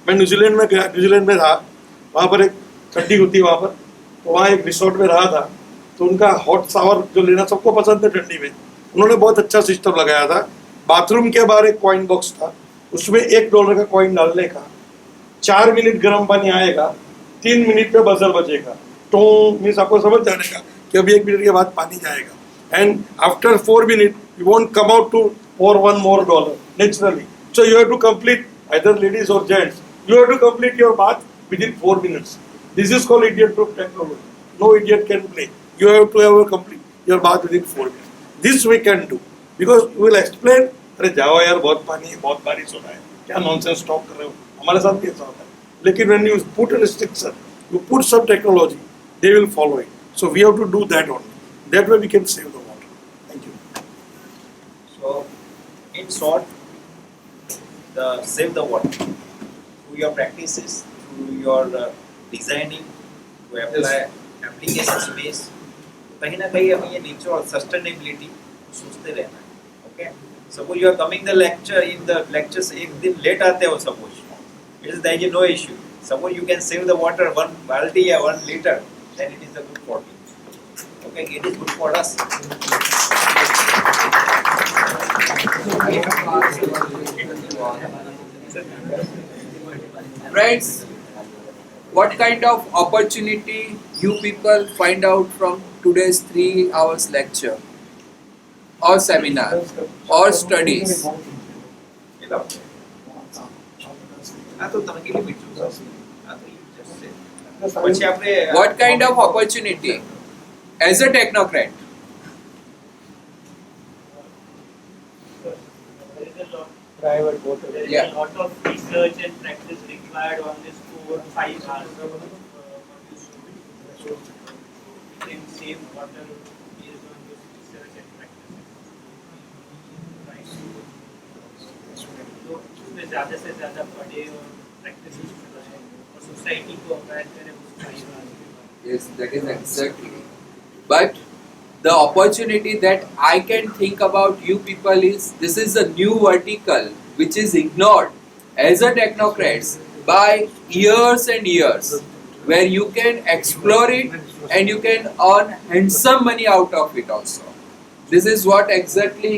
S8: मैं New Zealand में गया, New Zealand में रहा, वहाँ पर एक ठंडी होती है वहाँ पर, तो वहाँ एक रिसोर्ट में रहा था, तो उनका हॉट शावर जो लेना सबको पसंद है ठंडी में, उन्होंने बहुत अच्छा सिस्टम लगाया था। बाथरूम के बाहर एक कॉइन बॉक्स था, उसमें $1 का कॉइन डालने का, 4 मिनट गर्म पानी आएगा, 3 मिनट पे बजर बजेगा, तो मीन्स आपको समझ जाने का कि अभी 1 मिनट के बाद पानी जाएगा, and after 4 minute you won't come out to pour one more dollar naturally. So you have to complete, either ladies or gents, you have to complete your bath within 4 minutes. This is called idiot proof technology. No idiot can play. You have to have a complete your bath within 4 minutes. This we can do because we will explain. अरे जाओ यार, बहुत पानी है, बहुत बारिश हो रहा है, क्या नॉनसेंस टॉक कर रहे हो, हमारे साथ भी ऐसा होता है। लेकिन when you put a restriction, you put some technology, they will follow it. So we have to do that only. That way we can save the water. Thank you.
S4: So, in short, save the water through your practices, through your designing, to apply applications based. कहीं ना कहीं हमें ये nature और sustainability सोचते रहना है। Okay, suppose you are coming the lecture, in the lecture से एक दिन लेट आते हो, suppose it is there is no issue, suppose you can save the water 1 बाल्टी या 1 litre, then it is the good for you. Okay, it is good for us.
S2: Friends, what kind of opportunity you people find out from today's 3 hours lecture or seminar or studies? What kind of opportunity as a technocrat?
S5: Private water. There is
S2: Yeah.
S5: a lot of research and practice required on this 4 or 5 hours of what you show. You can save water based on this research and practice. Right. तो उसमें ज़्यादा से ज़्यादा पढ़े और practice कराएं और society को अवेयर करें उस 5 hours के बाद।
S2: Yes, that is exactly. But the opportunity that I can think about you people is, this is a new vertical which is ignored as a technocrats by years and years, where you can explore it and you can earn handsome money out of it also. This is what exactly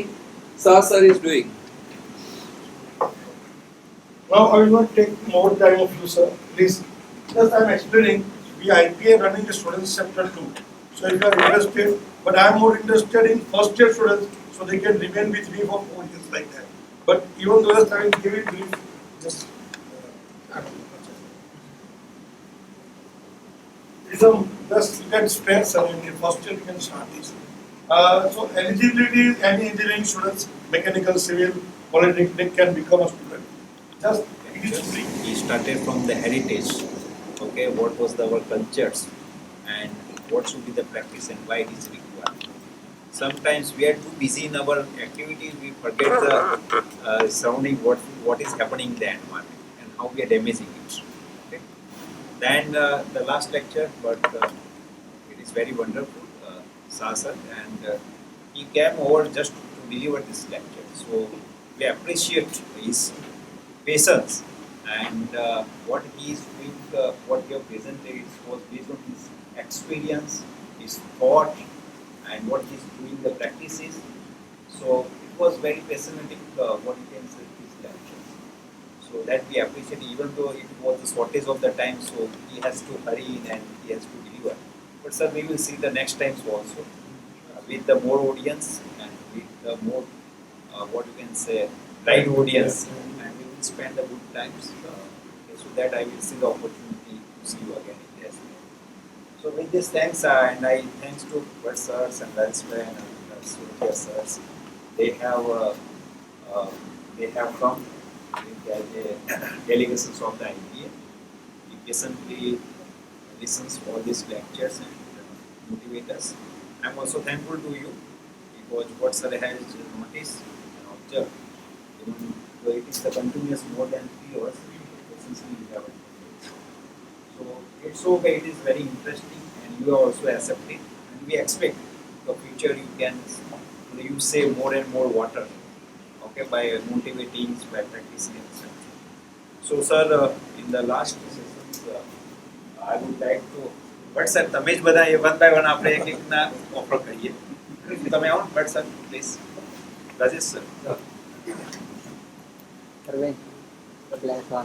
S2: sir is doing.
S8: Now I will not take more time of you, sir. Please, just I am explaining. We IPA running the students chapter 2. So if you are interested, but I am more interested in first year students, so they can remain with me for 4 years like that. But even though I will give it brief, just just you can spare sir. In the first year you can start this. So eligibility is any engineering students, mechanical, civil, polytechnic can become a student. Just it is free.
S4: We started from the heritage. Okay, what was our cultures and what should be the practice and why it is required. Sometimes we are too busy in our activities, we forget the surrounding what is happening in the environment and how we are damaging it. Okay. Then the last lecture, but it is very wonderful, Sasat, and he came over just to deliver this lecture. So we appreciate his patience and what he is doing, what he has presented was based on his experience, his thought, and what he is doing the practices. So it was very fascinating what he can say his lectures. So that we appreciate, even though it was the shortage of the time, so he has to hurry in and he has to deliver. But sir, we will see the next times also with the more audience and with the more what you can say right audience, and we will spend the good times. So that I will see the opportunity to see you again in this. So with this thanks and I thanks to Bhatt sirs and Vaishali and Surat sirs. They have come with the delegations of the IPA. He patiently listens to all these lectures and motivate us. I am also thankful to you because what sir has noticed and observed, even though it is the continuous more than 3 hours, essentially we have. So it's okay, it is very interesting and you are also accepting, and we expect the future you save more and more water, okay, by motivating, by practicing, etc. So sir, in the last sessions, I would like to, but sir, તમે જ બધા one by one આપણે એક એકના offer કરીએ. તમે આવો, but sir, please. Rajesh sir.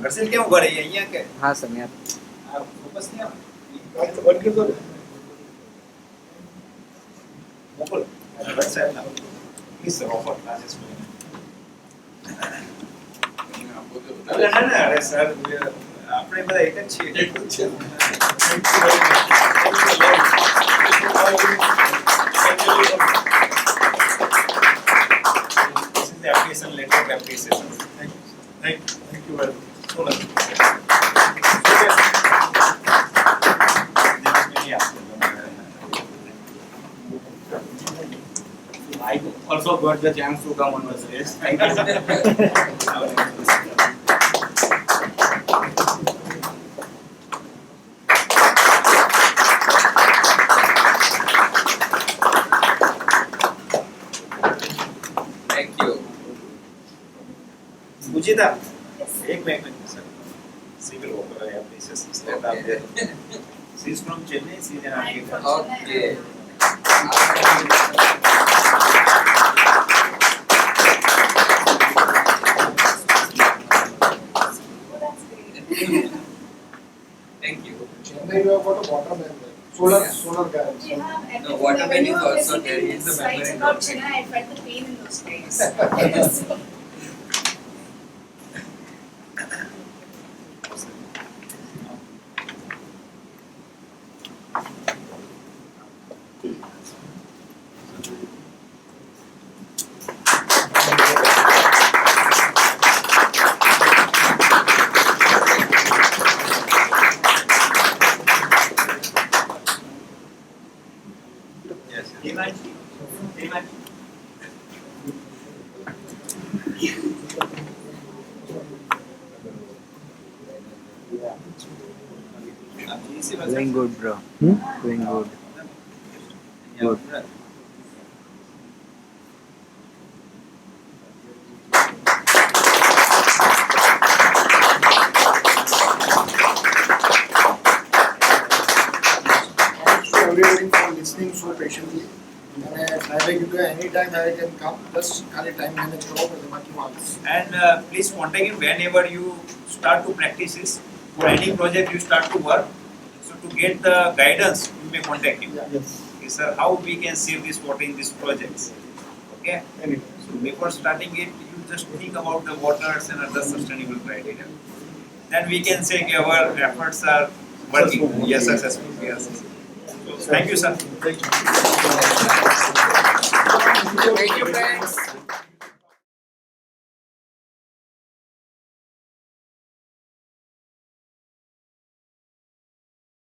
S4: Harshil કેમ ઉભા રહી અહીંયા કે?
S9: हाँ समय
S4: આ ફોકસ નહીં આવે.
S8: બંધ કરી દો.
S4: મોકલ. but sir, please sir, offer Rajesh. ના અરે સર, આપણે બધા એક જ છીએ. This is the application letter of appreciation.
S8: Thank you very much. So much.
S5: I also got the chance to come on the stage. Thank you.
S2: Thank you.
S4: Pujita, एक minute sir. Civil worker appreciation state up there. She is from Chennai. She is an architect.
S2: Okay. Thank you.
S3: Chennai, you have got a water man there. Solar guy.
S10: Do you have
S2: No,
S10: empathy?
S2: water
S10: When
S2: man
S10: you
S2: is
S10: were
S2: also
S10: visiting
S2: there. He is the member
S10: sites
S2: in
S10: about
S2: government.
S10: Chennai, I felt the pain in those days. So,
S4: Yes.
S5: Dimanshi.
S9: doing good bro doing good
S4: Good.
S3: Everybody for listening so patiently. And I like you to anytime I can come, just खाली time manage करो पर बाकी वापस.
S4: And please contact him whenever you start to practice this. For any project you start to work. So to get the guidance, you may contact him.
S3: Yes.
S4: Okay, sir, how we can save this water in these projects. Okay. So before starting it, you just think about the waters and other sustainable criteria. Then we can say okay, our efforts are working. Yes, successful. Yes. So, thank you, sir.
S2: Thank you, friends.